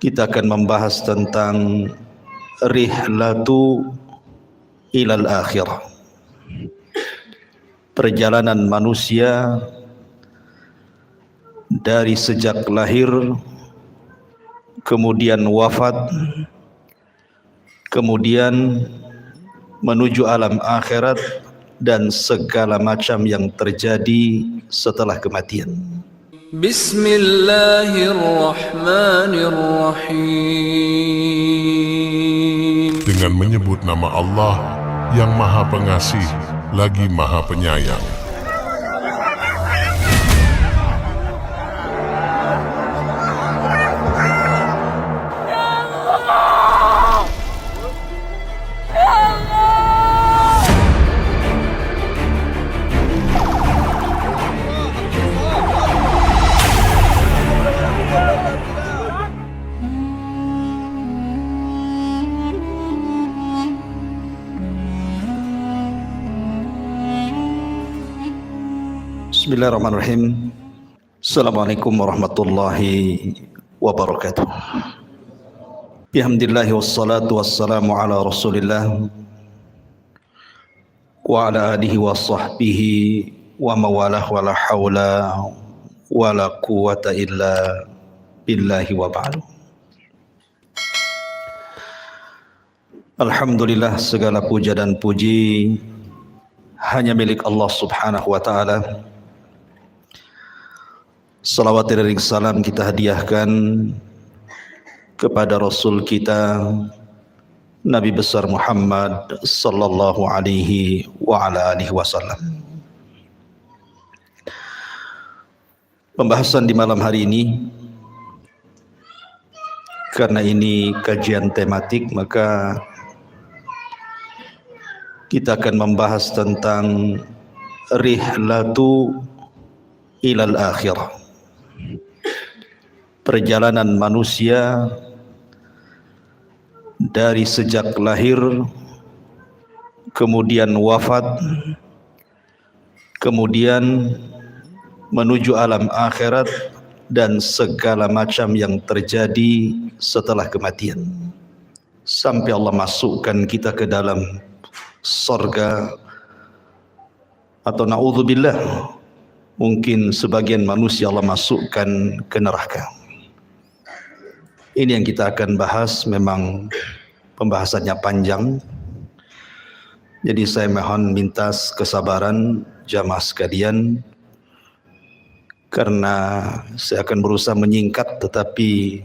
Kita akan membahas tentang rihlatu ilal akhirah, perjalanan manusia dari sejak lahir, kemudian wafat, kemudian menuju alam akhirat dan segala macam yang terjadi setelah kematian. Bismillahirrahmanirrahim. Dengan menyebut nama Allah yang Maha Pengasih lagi Maha Penyayang. Bismillahirrahmanirrahim. Assalamualaikum warahmatullahi wabarakatuh. Bihamdillahi wassalatu wassalamu ala rasulillah wa ala alihi wa sahbihi wa mawalah wa la hawla wa la quwata illa billahi wa ba'du. Alhamdulillah, segala puja dan puji hanya milik Allah subhanahu wa ta'ala. Salawat dan salam kita hadiahkan kepada Rasul kita Nabi besar Muhammad sallallahu alaihi wa ala alihi wasallam. Pembahasan di malam hari ini, karena ini kajian tematik, maka kita akan membahas tentang rihlatu ilal akhirah, perjalanan manusia dari sejak lahir, kemudian wafat, kemudian menuju alam akhirat dan segala macam yang terjadi setelah kematian, sampai Allah masukkan kita ke dalam surga, atau na'udzubillah, mungkin sebagian manusia Allah masukkan ke neraka. Ini yang kita akan bahas. Memang pembahasannya panjang, jadi saya mohon minta kesabaran jamaah sekalian, karena saya akan berusaha menyingkat tetapi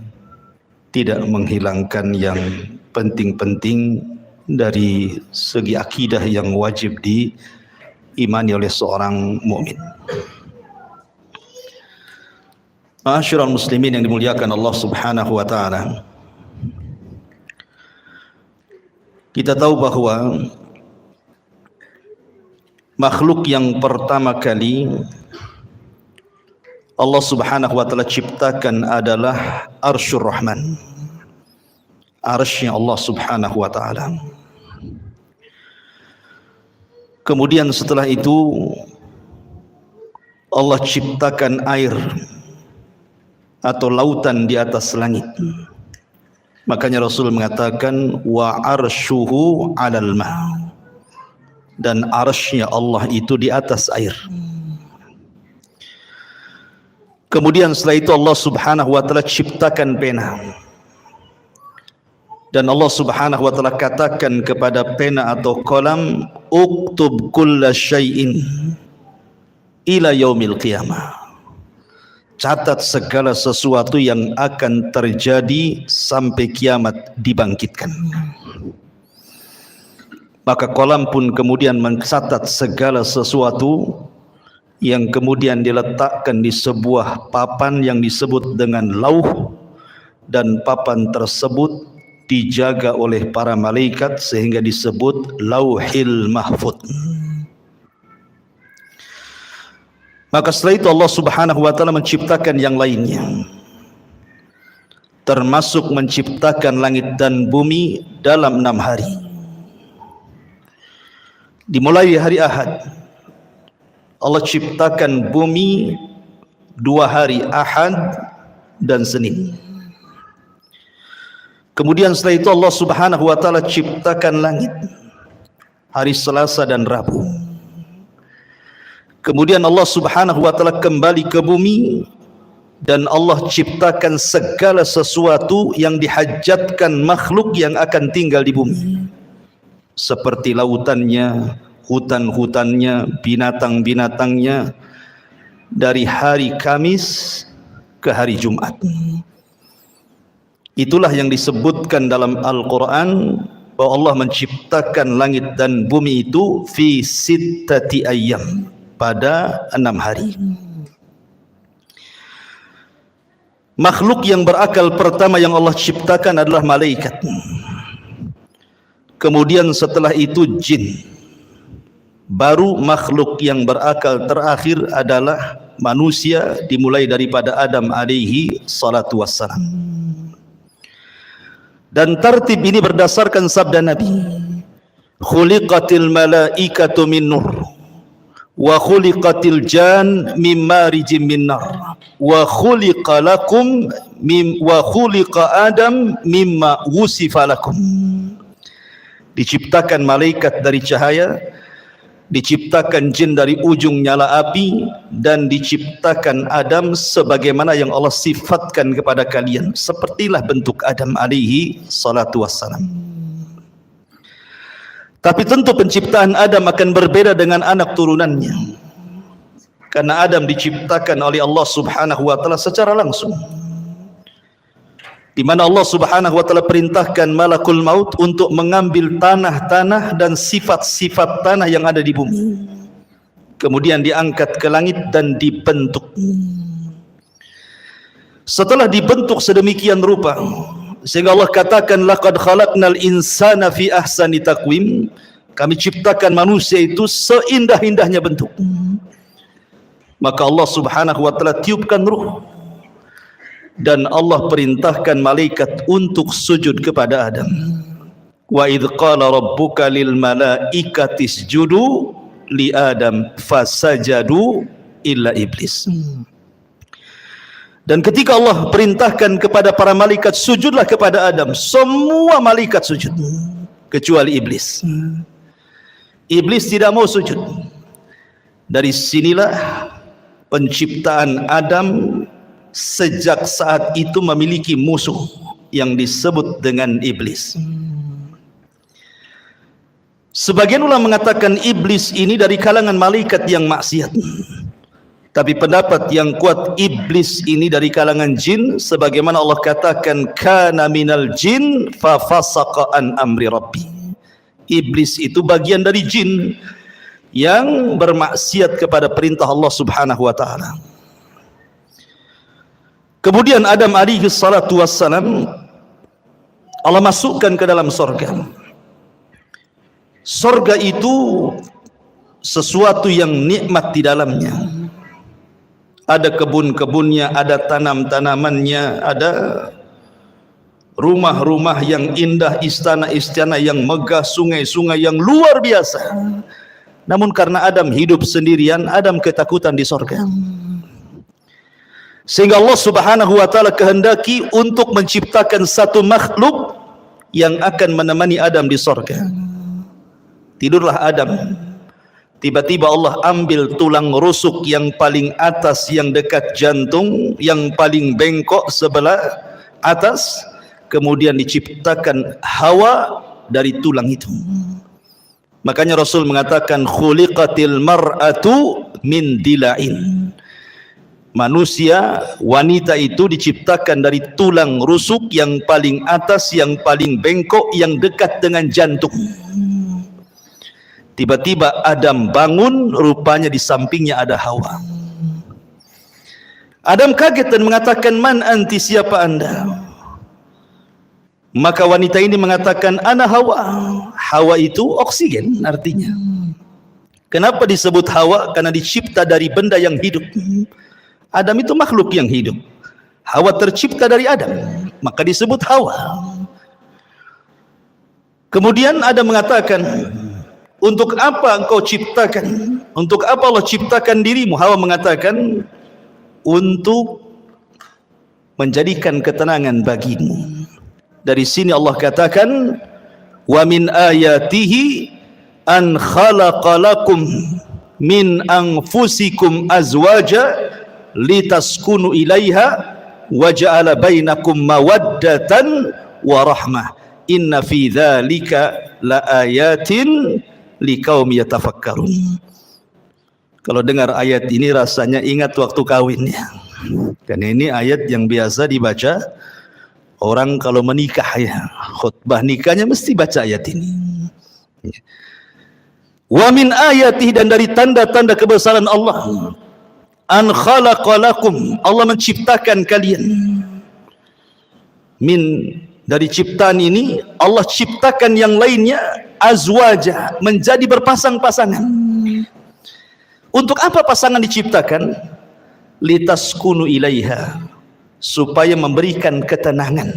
tidak menghilangkan yang penting-penting dari segi akidah yang wajib diimani oleh seorang mukmin. Ma'asyiral muslimin yang dimuliakan Allah subhanahu wa ta'ala, kita tahu bahwa makhluk yang pertama kali Allah subhanahu wa ta'ala ciptakan adalah Arsyur Rahman, arsy-Nya Allah subhanahu wa ta'ala. Kemudian setelah itu Allah ciptakan air atau lautan di atas langit. Makanya Rasul mengatakan wa arsyuhu 'alal ma', dan arsy-Nya Allah itu di atas air. Kemudian setelah itu Allah subhanahu wa ta'ala ciptakan pena, dan Allah subhanahu wa ta'ala katakan kepada pena atau kolam, uktub kulla syai'in ila yaumil qiyamah, catat segala sesuatu yang akan terjadi sampai kiamat dibangkitkan. Maka kolam pun kemudian mencatat segala sesuatu yang kemudian diletakkan di sebuah papan yang disebut dengan lauh, dan papan tersebut dijaga oleh para malaikat sehingga disebut Lauhil Mahfuz. Maka setelah itu Allah subhanahu wa ta'ala menciptakan yang lainnya, termasuk menciptakan langit dan bumi dalam 6 hari. Dimulai hari Ahad, Allah ciptakan bumi 2 hari, Ahad dan Senin. Kemudian setelah itu Allah Subhanahu wa taala ciptakan langit hari Selasa dan Rabu. Kemudian Allah Subhanahu wa taala kembali ke bumi dan Allah ciptakan segala sesuatu yang dihajatkan makhluk yang akan tinggal di bumi, seperti lautannya, hutan-hutannya, binatang-binatangnya, dari hari Kamis ke hari Jumat. Itulah yang disebutkan dalam Al-Quran bahwa Allah menciptakan langit dan bumi itu fi sittati ayyam, pada 6 hari. Makhluk yang berakal pertama yang Allah ciptakan adalah malaikat. Kemudian setelah itu jin. Baru makhluk yang berakal terakhir adalah manusia, dimulai daripada Adam alaihi salatu wassalam. Dan tertib ini berdasarkan sabda Nabi, khuliqatil malaikatu min nur wa khuliqatil jan min marijim min nar wa khuliqa lakum wa khuliqa Adam mimma wusifa lakum. Diciptakan malaikat dari cahaya, diciptakan jin dari ujung nyala api, dan diciptakan Adam sebagaimana yang Allah sifatkan kepada kalian. Sepertilah bentuk Adam alaihi salatu wassalam. Tapi tentu penciptaan Adam akan berbeda dengan anak turunannya, karena Adam diciptakan oleh Allah Subhanahu wa taala secara langsung, di mana Allah Subhanahu wa taala perintahkan malakul maut untuk mengambil tanah-tanah dan sifat-sifat tanah yang ada di bumi, kemudian diangkat ke langit dan dibentuk. Setelah dibentuk sedemikian rupa sehingga Allah katakan laqad khalaqnal insana fi ahsani taqwim, kami ciptakan manusia itu seindah-indahnya bentuk. Maka Allah Subhanahu wa taala tiupkan ruh dan Allah perintahkan malaikat untuk sujud kepada Adam. Wa idh qala rabbuka lil malaikati isjudu li Adam fasajadu illa iblis. Dan ketika Allah perintahkan kepada para malaikat sujudlah kepada Adam, semua malaikat sujud kecuali iblis. Iblis tidak mau sujud. Dari sinilah penciptaan Adam sejak saat itu memiliki musuh yang disebut dengan iblis. Sebagian ulama mengatakan iblis ini dari kalangan malaikat yang maksiat, tapi pendapat yang kuat iblis ini dari kalangan jin, sebagaimana Allah katakan kana minal jin fa fasaqa an amri rabbi. Iblis itu bagian dari jin yang bermaksiat kepada perintah Allah Subhanahu wa taala. Kemudian Adam alaihi salatu wassalam Allah masukkan ke dalam sorga. Sorga itu sesuatu yang nikmat di dalamnya. Ada kebun-kebunnya, ada tanam-tanamannya, ada rumah-rumah yang indah, istana-istana yang megah, sungai-sungai yang luar biasa. Namun karena Adam hidup sendirian, Adam ketakutan di sorga. Sehingga Allah Subhanahu wa taala kehendaki untuk menciptakan satu makhluk yang akan menemani Adam di sorga. Tidurlah Adam. Tiba-tiba Allah ambil tulang rusuk yang paling atas yang dekat jantung, yang paling bengkok sebelah atas, kemudian diciptakan Hawa dari tulang itu. Makanya Rasul mengatakan khuliqatil mar'atu min dila'in. Manusia, wanita itu diciptakan dari tulang rusuk yang paling atas, yang paling bengkok, yang dekat dengan jantung. Tiba-tiba Adam bangun, rupanya di sampingnya ada Hawa. Adam kaget dan mengatakan, man anti, siapa anda? Maka wanita ini mengatakan, ana Hawa. Hawa itu oksigen artinya. Kenapa disebut Hawa? Karena dicipta dari benda yang hidup. Adam itu makhluk yang hidup. Hawa tercipta dari Adam, maka disebut Hawa. Kemudian Adam mengatakan, untuk apa engkau ciptakan? Untuk apa Allah ciptakan dirimu? Hawa mengatakan, untuk menjadikan ketenangan bagimu. Dari sini Allah katakan, wa min ayatihi an khalaqalakum min anfusikum azwaja litaskunu ilaiha wa ja'ala bainakum mawaddatan wa rahmah inna fi dzalika laayatin liqaumi yatafakkarun. Kalau dengar ayat ini rasanya ingat waktu kawinnya. Dan ini ayat yang biasa dibaca orang kalau menikah ya. Khutbah nikahnya mesti baca ayat ini. Wa min ayatihi, dan dari tanda-tanda kebesaran Allah, an khalaqalakum, Allah menciptakan kalian. Min, dari ciptaan ini Allah ciptakan yang lainnya, azwaja, menjadi berpasang-pasangan. Untuk apa pasangan diciptakan? Litaskunu ilaiha, supaya memberikan ketenangan.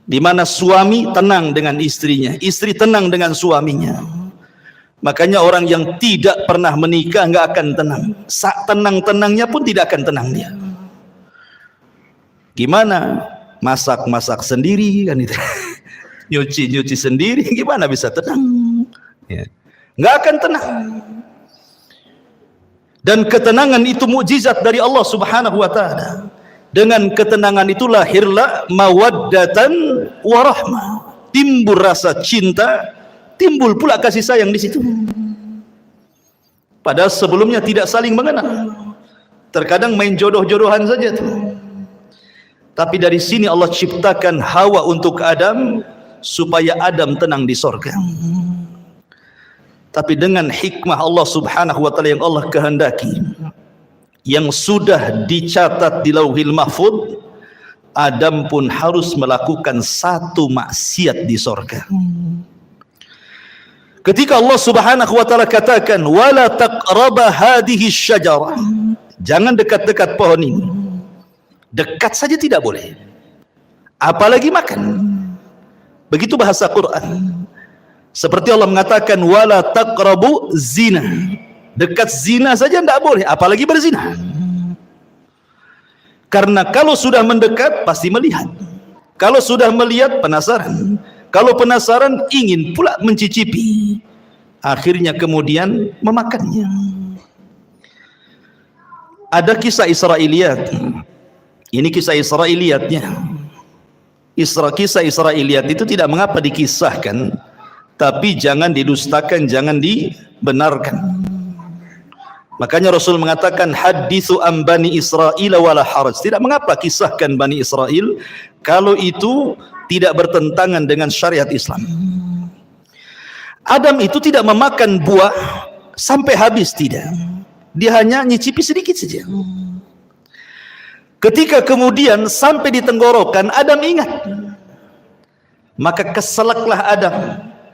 Di mana suami tenang dengan istrinya, istri tenang dengan suaminya. Makanya orang yang tidak pernah menikah nggak akan tenang. Tenang-tenangnya pun tidak akan tenang dia. Gimana? Masak-masak sendiri kan itu. Nyuci-nyuci sendiri, gimana bisa tenang? Ya. Nggak akan tenang. Dan ketenangan itu mukjizat dari Allah Subhanahu wa taala. Dengan ketenangan itu lahirlah mawaddatan wa rahmah. Timbul rasa cinta, timbul pula kasih sayang di situ. Padahal sebelumnya tidak saling mengenal. Terkadang main jodoh-jodohan saja tuh. Tapi dari sini Allah ciptakan Hawa untuk Adam supaya Adam tenang di sorga. Tapi dengan hikmah Allah Subhanahu wa taala yang Allah kehendaki, yang sudah dicatat di Lauhil Mahfuz, Adam pun harus melakukan satu maksiat di sorga. Ketika Allah Subhanahu wa taala katakan, wala taqraba hadhihi syajarah, jangan dekat-dekat pohon ini. Dekat saja tidak boleh, apalagi makan. Begitu bahasa Quran. Seperti Allah mengatakan, wala taqrabu zina, dekat zina saja tidak boleh, apalagi berzina. Karena kalau sudah mendekat pasti melihat, kalau sudah melihat penasaran, kalau penasaran ingin pula mencicipi, akhirnya kemudian memakannya. Ada kisah Israiliyat. Ini kisah Israiliyatnya. Kisah Israiliyat itu tidak mengapa dikisahkan, tapi jangan didustakan, jangan dibenarkan. Makanya Rasul mengatakan, hadithu an bani Israil wala haraj. Tidak mengapa kisahkan Bani Israel kalau itu tidak bertentangan dengan syariat Islam. Adam itu tidak memakan buah sampai habis, tidak. Dia hanya nyicipi sedikit saja. Ketika kemudian sampai di tenggorokan, Adam ingat. Maka keselaklah Adam.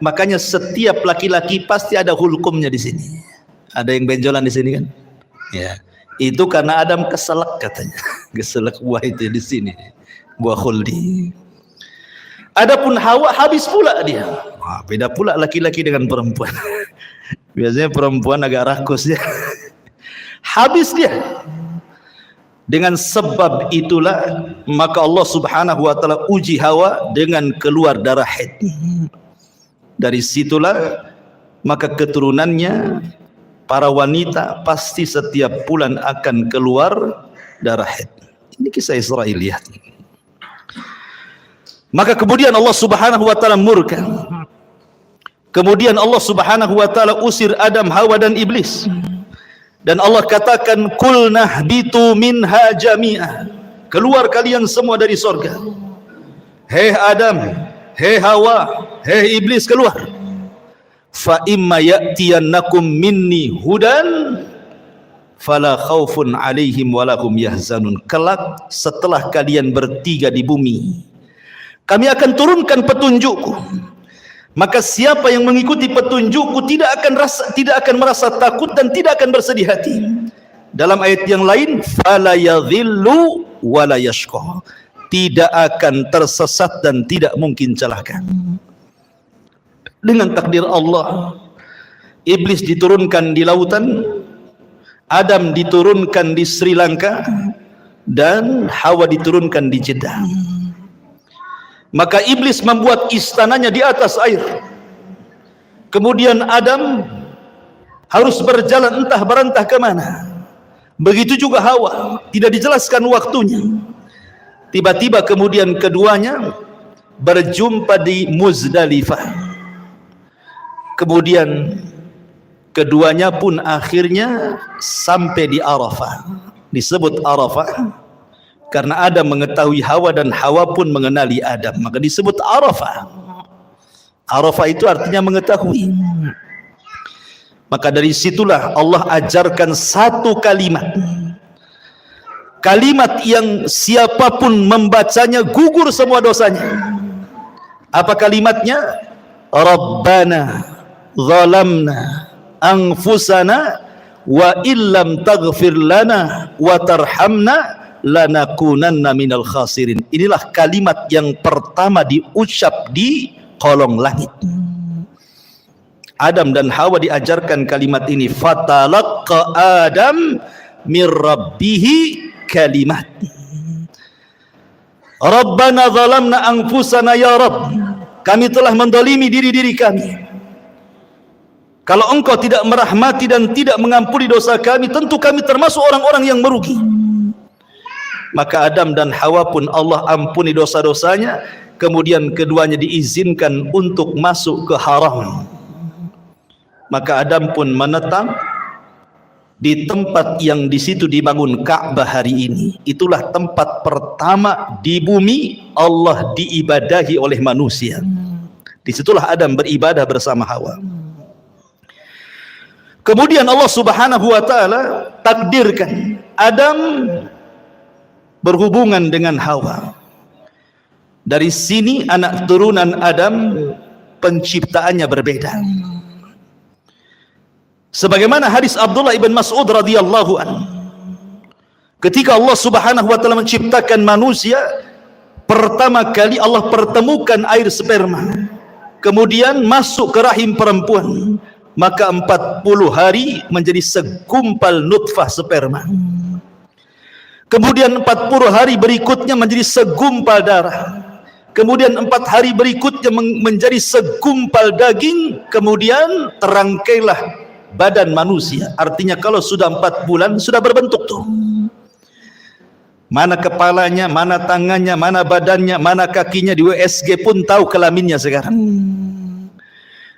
Makanya setiap laki-laki pasti ada hulkumnya di sini. Ada yang benjolan di sini kan? Ya, itu karena Adam keselak katanya. Keselak buah itu di sini, buah khuldi. Adapun Hawa habis pula dia. Wah, beda pula laki-laki dengan perempuan. Biasanya perempuan agak rakus ya. Habis dia. Dengan sebab itulah maka Allah Subhanahu wa taala uji Hawa dengan keluar darah haid. Dari situlah maka keturunannya para wanita pasti setiap bulan akan keluar darah haid. Ini kisah Israiliyat. Maka kemudian Allah Subhanahu wa taala murka. Kemudian Allah Subhanahu wa taala usir Adam, Hawa dan iblis. Dan Allah katakan, qul nahbitu minha jami'ah. Keluar kalian semua dari sorga. Hei Adam, hei Hawa, hei iblis, keluar. Fa imma ya'tiyannakum minni hudan fala khaufun alaihim walahum yahzanun. Kelak setelah kalian bertiga di bumi, kami akan turunkan petunjukku. Maka siapa yang mengikuti petunjukku tidak akan merasa takut dan tidak akan bersedih hati. Dalam ayat yang lain, fala yadhillu wala yashqa, tidak akan tersesat dan tidak mungkin celaka. Dengan takdir Allah, iblis diturunkan di lautan, Adam diturunkan di Sri Lanka, dan Hawa diturunkan di Jeddah. Maka iblis membuat istananya di atas air. Kemudian Adam harus berjalan entah berantah ke mana. Begitu juga Hawa, tidak dijelaskan waktunya. Tiba-tiba kemudian keduanya berjumpa di Muzdalifah. Kemudian keduanya pun akhirnya sampai di Arafah. Disebut Arafah karena Adam mengetahui Hawa dan Hawa pun mengenali Adam, maka disebut Arafah. Arafah itu artinya mengetahui. Maka dari situlah Allah ajarkan satu kalimat. Kalimat yang siapapun membacanya gugur semua dosanya. Apa kalimatnya? Rabbana zalamna anfusana wa illam taghfir lana wa tarhamna lanakunanna minal khasirin. Inilah kalimat yang pertama diucap di kolong langit. Adam dan Hawa diajarkan kalimat ini. Fatalaqqa Adam min rabbihi kalimat. Rabbana zalamna anfusana ya Rabb, kami telah mendolimi diri-diri kami. Kalau engkau tidak merahmati dan tidak mengampuni dosa kami, tentu kami termasuk orang-orang yang merugi. Maka Adam dan Hawa pun Allah ampuni dosa-dosanya. Kemudian keduanya diizinkan untuk masuk ke haram. Maka Adam pun menetap di tempat yang di situ dibangun Ka'bah hari ini. Itulah tempat pertama di bumi Allah diibadahi oleh manusia. Disitulah Adam beribadah bersama Hawa. Kemudian Allah Subhanahu wa taala takdirkan Adam berhubungan dengan Hawa. Dari sini anak turunan Adam penciptaannya berbeda. Sebagaimana hadis Abdullah ibn Mas'ud radhiyallahu anhu, ketika Allah Subhanahu wa taala menciptakan manusia, pertama kali Allah pertemukan air sperma, kemudian masuk ke rahim perempuan, maka 40 hari menjadi segumpal nutfah sperma. Kemudian 40 hari berikutnya menjadi segumpal darah. Kemudian 4 hari berikutnya menjadi segumpal daging. Kemudian terangkailah badan manusia. Artinya kalau sudah 4 bulan sudah berbentuk tuh. Mana kepalanya, mana tangannya, mana badannya, mana kakinya. Di USG pun tahu kelaminnya sekarang.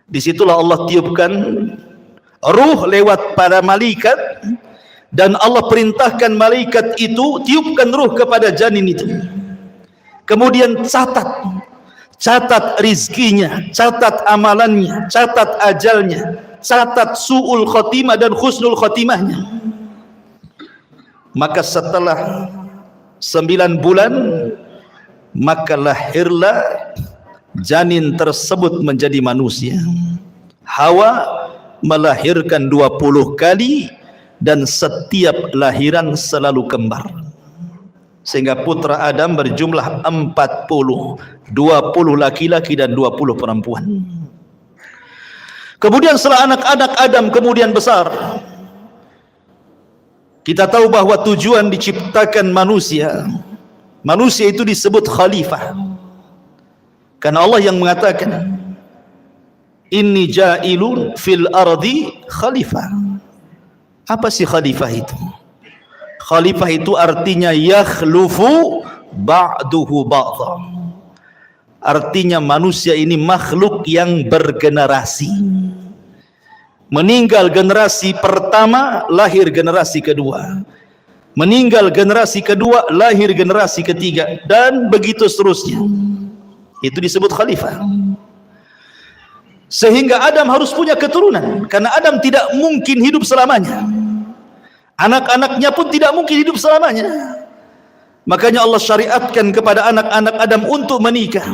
Disitulah Allah tiupkan ruh lewat pada malaikat. Dan Allah perintahkan malaikat itu tiupkan ruh kepada janin itu. Kemudian catat rizkinya, catat amalannya, catat ajalnya, catat su'ul khotimah dan husnul khotimahnya. Maka setelah 9 bulan, maka lahirlah janin tersebut menjadi manusia. Hawa melahirkan 20 kali dan setiap lahiran selalu kembar. Sehingga putra Adam berjumlah 40, 20 laki-laki dan 20 perempuan. Kemudian setelah anak-anak Adam kemudian besar, kita tahu bahwa tujuan diciptakan manusia itu disebut khalifah. Karena Allah yang mengatakan, inni ja'ilun fil ardi khalifah. Apa sih khalifah itu? Khalifah itu artinya yakhlufu ba'duhu ba'dha. Artinya manusia ini makhluk yang bergenerasi. Meninggal generasi pertama, lahir generasi kedua. Meninggal generasi kedua, lahir generasi ketiga, dan begitu seterusnya. Itu disebut khalifah. Sehingga Adam harus punya keturunan, karena Adam tidak mungkin hidup selamanya. Anak-anaknya pun tidak mungkin hidup selamanya. Makanya Allah syariatkan kepada anak-anak Adam untuk menikah,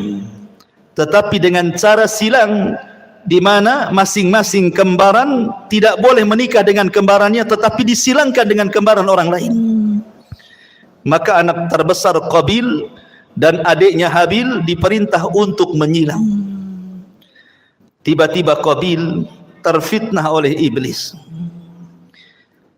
tetapi dengan cara silang, di mana masing-masing kembaran tidak boleh menikah dengan kembarannya, tetapi disilangkan dengan kembaran orang lain. Maka anak terbesar Qabil dan adiknya Habil diperintah untuk menyilang. Tiba-tiba Qabil terfitnah oleh iblis.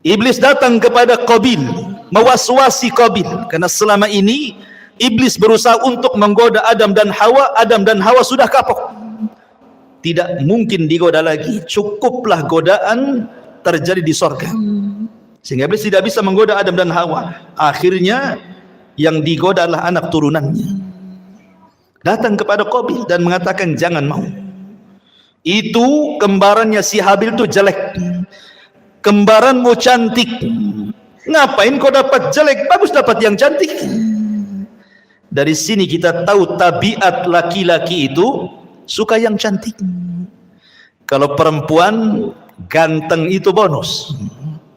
Iblis datang kepada Qabil, mewaswasi Qabil, karena selama ini Iblis berusaha untuk menggoda Adam dan Hawa sudah kapok. Tidak mungkin digoda lagi, cukuplah godaan terjadi di sorga. Sehingga iblis tidak bisa menggoda Adam dan Hawa. Akhirnya yang digoda adalah anak turunannya. Datang kepada Qabil dan mengatakan jangan mau. Itu kembarannya si Habil itu jelek. Kembaranmu cantik. Ngapain kau dapat jelek? Bagus dapat yang cantik. Dari sini kita tahu tabiat laki-laki itu suka yang cantik. Kalau perempuan ganteng itu bonus.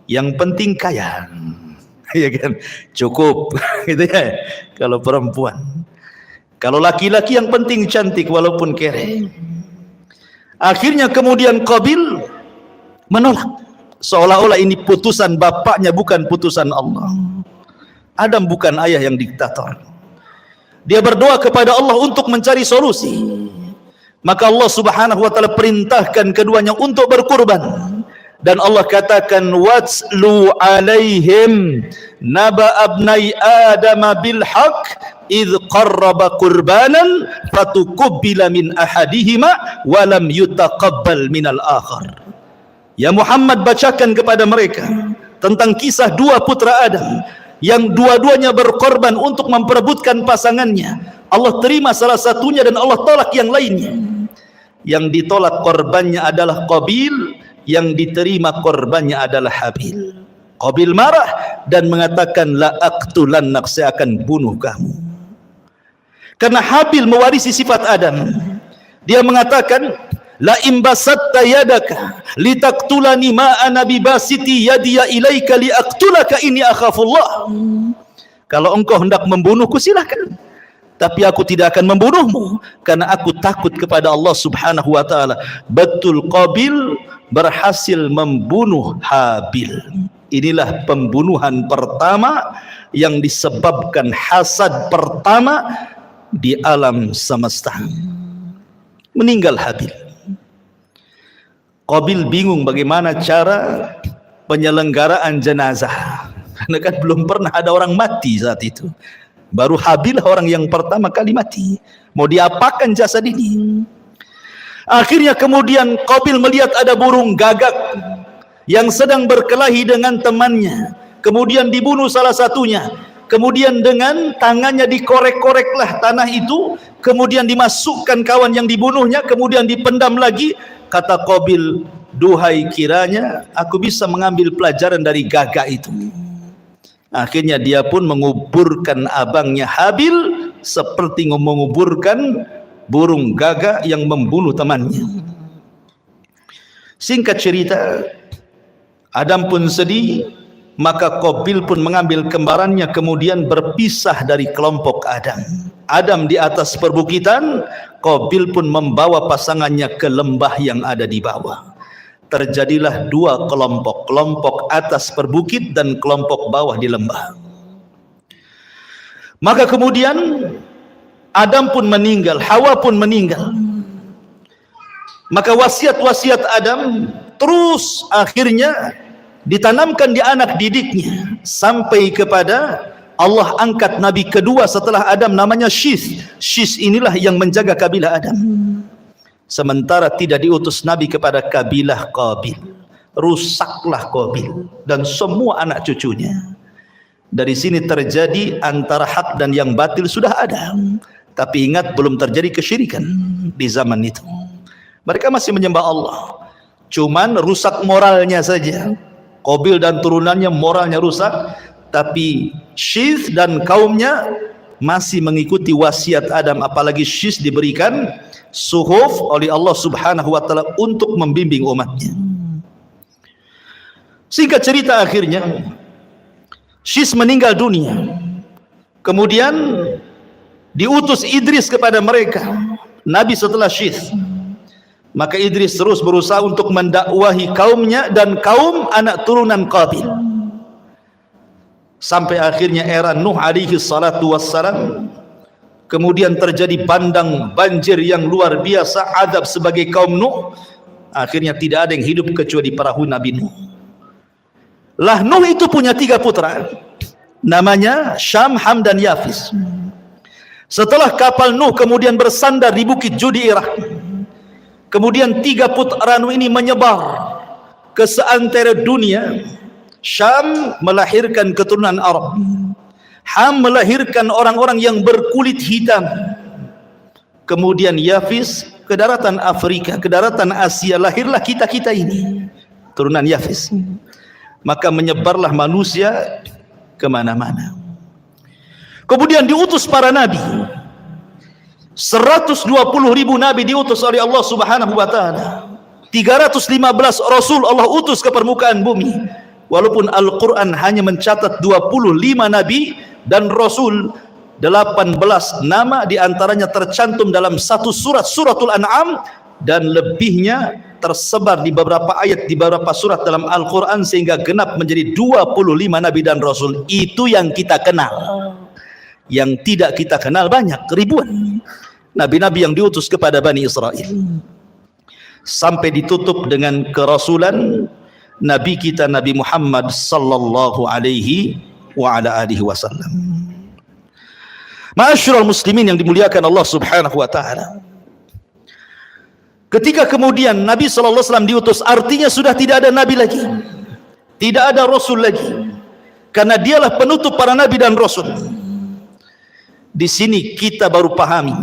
Yang penting kaya. Ya kan? Cukup gitu ya. Kalau perempuan. Kalau laki-laki yang penting cantik walaupun kere. Akhirnya kemudian Qabil menolak. Seolah-olah ini putusan bapaknya bukan putusan Allah. Adam bukan ayah yang diktator. Dia berdoa kepada Allah untuk mencari solusi. Maka Allah Subhanahu wa taala perintahkan keduanya untuk berkurban. Dan Allah katakan watslu alaihim naba abnai adam bil haqq idh qarraba qurbanan fatuqbila min ahadihima wa lam yutaqabbal minal akhar. Ya Muhammad, bacakan kepada mereka tentang kisah dua putra Adam yang dua-duanya berkorban untuk memperebutkan pasangannya. Allah terima salah satunya dan Allah tolak yang lainnya. Yang ditolak korbannya adalah Qabil, yang diterima korbannya adalah Habil. Qabil marah dan mengatakan la aqtulannak, saya akan bunuh kamu. Karena Habil mewarisi sifat Adam. Dia mengatakan la imbasatta yadaka litaqtulani ma ana bibasiti yadiya ilaika liaqtulaka inni akhafullah. Kalau engkau hendak membunuhku silakan, tapi aku tidak akan membunuhmu karena aku takut kepada Allah Subhanahu wa taala. Betul, Qabil berhasil membunuh Habil. Inilah pembunuhan pertama yang disebabkan hasad pertama di alam semesta. Meninggal Habil. Qabil bingung bagaimana cara penyelenggaraan jenazah. Karena kan belum pernah ada orang mati saat itu. Baru Habil orang yang pertama kali mati. Mau diapakan jasad ini? Akhirnya kemudian Qabil melihat ada burung gagak yang sedang berkelahi dengan temannya. Kemudian dibunuh salah satunya. Kemudian dengan tangannya dikorek-koreklah tanah itu. Kemudian dimasukkan kawan yang dibunuhnya. Kemudian dipendam lagi. Kata Qabil, duhai kiranya aku bisa mengambil pelajaran dari gagak itu. Akhirnya dia pun menguburkan abangnya Habil seperti menguburkan burung gagak yang membunuh temannya. Singkat cerita, Adam pun sedih, maka Qabil pun mengambil kembarannya kemudian berpisah dari kelompok Adam. Adam di atas perbukitan, Qabil pun membawa pasangannya ke lembah yang ada di bawah. Terjadilah dua kelompok, kelompok atas perbukit dan kelompok bawah di lembah. Maka kemudian Adam pun meninggal, Hawa pun meninggal. Maka wasiat-wasiat Adam terus akhirnya ditanamkan di anak didiknya sampai kepada Allah angkat Nabi kedua setelah Adam namanya Syith. Syith inilah yang menjaga kabilah Adam. Sementara tidak diutus Nabi kepada kabilah Qabil. Rusaklah Qabil dan semua anak cucunya. Dari sini terjadi antara hak dan yang batil sudah ada. Tapi ingat, belum terjadi kesyirikan di zaman itu. Mereka masih menyembah Allah. Cuman rusak moralnya saja. Qabil dan turunannya moralnya rusak. Tapi Syith dan kaumnya masih mengikuti wasiat Adam. Apalagi Syith diberikan suhuf oleh Allah Subhanahu wa taala untuk membimbing umatnya. Singkat cerita, akhirnya Syith meninggal dunia. Kemudian diutus Idris kepada mereka, Nabi setelah Syith. Maka Idris terus berusaha untuk mendakwahi kaumnya dan kaum anak turunan Qabil. Sampai akhirnya era Nuh alaihi salatu wassalam. Kemudian terjadi bandang banjir yang luar biasa, adab sebagai kaum Nuh. Akhirnya tidak ada yang hidup kecuali perahu Nabi Nuh. Lah Nuh itu punya 3 putra. Namanya Syam, Ham dan Yafis. Setelah kapal Nuh kemudian bersandar di bukit Judairah, kemudian 3 putaran ini menyebar ke seantero dunia. Syam melahirkan keturunan Arab, Ham melahirkan orang-orang yang berkulit hitam, kemudian Yafis ke daratan Afrika, ke daratan Asia, lahirlah kita-kita ini, turunan Yafis. Maka menyebarlah manusia kemana-mana. Kemudian diutus para nabi, 120.000 nabi diutus oleh Allah Subhanahu wa taala. 315 rasul Allah utus ke permukaan bumi. Walaupun Al-Quran hanya mencatat 25 nabi dan rasul, 18 nama diantaranya tercantum dalam satu surat, suratul An'am, dan lebihnya tersebar di beberapa ayat di beberapa surat dalam Al-Quran, sehingga genap menjadi 25 nabi dan rasul. Itu yang kita kenal. Yang tidak kita kenal banyak, ribuan nabi-nabi yang diutus kepada Bani Israel, sampai ditutup dengan kerasulan Nabi kita Nabi Muhammad sallallahu alaihi wa ala alihi wasallam. Ma'asyiral muslimin yang dimuliakan Allah Subhanahu wa taala. Ketika kemudian Nabi sallallahu alaihi wasallam diutus, artinya sudah tidak ada nabi lagi, tidak ada rasul lagi, karena dialah penutup para nabi dan rasul. Di sini kita baru pahami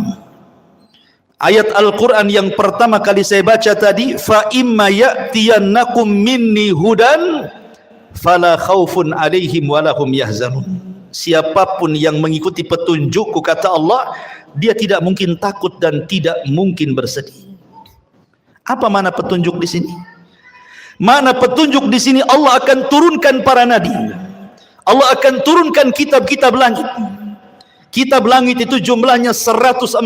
ayat Al-Quran yang pertama kali saya baca tadi, fa imma ya'tiyannakum minni hudan fala khaufun alaihim walahum yahzanun. Siapapun yang mengikuti petunjukku, kata Allah, dia tidak mungkin takut dan tidak mungkin bersedih. Apa makna petunjuk di sini? Makna petunjuk di sini, Allah akan turunkan para nabi, Allah akan turunkan kitab-kitab langit. Kitab langit itu jumlahnya 104.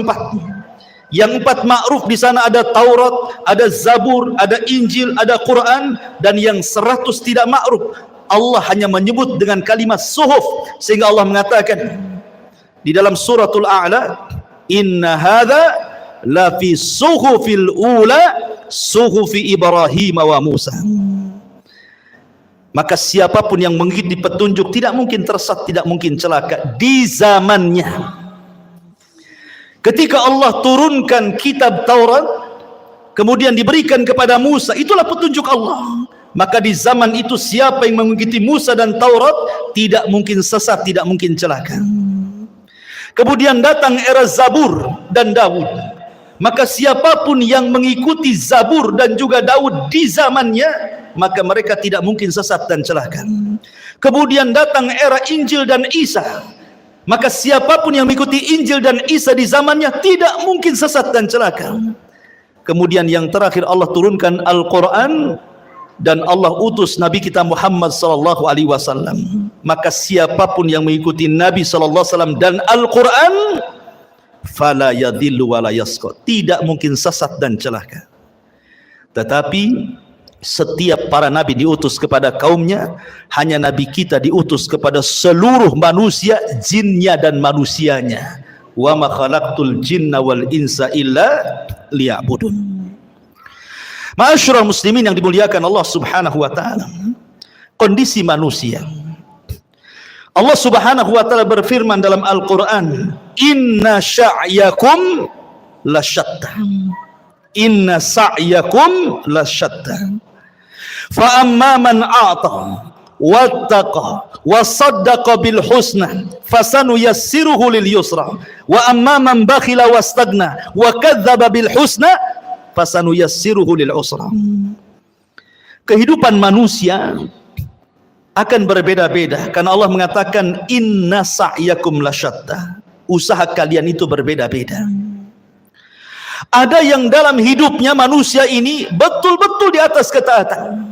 Yang 4 ma'ruf di sana ada Taurat, ada Zabur, ada Injil, ada Quran, dan yang 100 tidak ma'ruf. Allah hanya menyebut dengan kalimat suhuf, sehingga Allah mengatakan di dalam suratul A'la, inna hadza la fi suhufil ula suhufi Ibrahim wa Musa. Maka siapapun yang mengikuti petunjuk tidak mungkin tersesat, tidak mungkin celaka di zamannya. Ketika Allah turunkan kitab Taurat, kemudian diberikan kepada Musa, itulah petunjuk Allah. Maka di zaman itu siapa yang mengikuti Musa dan Taurat tidak mungkin sesat, tidak mungkin celaka. Kemudian datang era Zabur dan Daud. Maka siapapun yang mengikuti Zabur dan juga Daud di zamannya, maka mereka tidak mungkin sesat dan celaka. Kemudian datang era Injil dan Isa. Maka siapapun yang mengikuti Injil dan Isa di zamannya tidak mungkin sesat dan celaka. Kemudian yang terakhir Allah turunkan Al-Quran, dan Allah utus Nabi kita Muhammad sallallahu alaihi wasallam. Maka siapapun yang mengikuti Nabi sallallahu alaihi wasallam dan Al-Quran, fala yadhillu wa la yasqa, tidak mungkin sesat dan celaka. Tetapi setiap para nabi diutus kepada kaumnya, hanya nabi kita diutus kepada seluruh manusia, jinnya dan manusianya. Wa ma khalaqtul jinna wal insa illa liya'budun. Ma'asyiral muslimin yang dimuliakan Allah Subhanahu wa taala. Kondisi manusia, Allah Subhanahu wa taala berfirman dalam Al-Qur'an, inna sya'yakum lasyatta. Inna sa'yakum lasyatta. Fa amma man a'ta wattaqa wa saddaqa bil husna fasanuyassiruhu lil yusra wa amma man bakhila wastagna wa kadzdzaba bil husna fasanuyassiruhu lil usra. Kehidupan manusia akan berbeda-beda karena Allah mengatakan inna sa'yakum lasyatta. Usaha kalian itu berbeda-beda. Ada yang dalam hidupnya manusia ini betul-betul di atas ketaatan,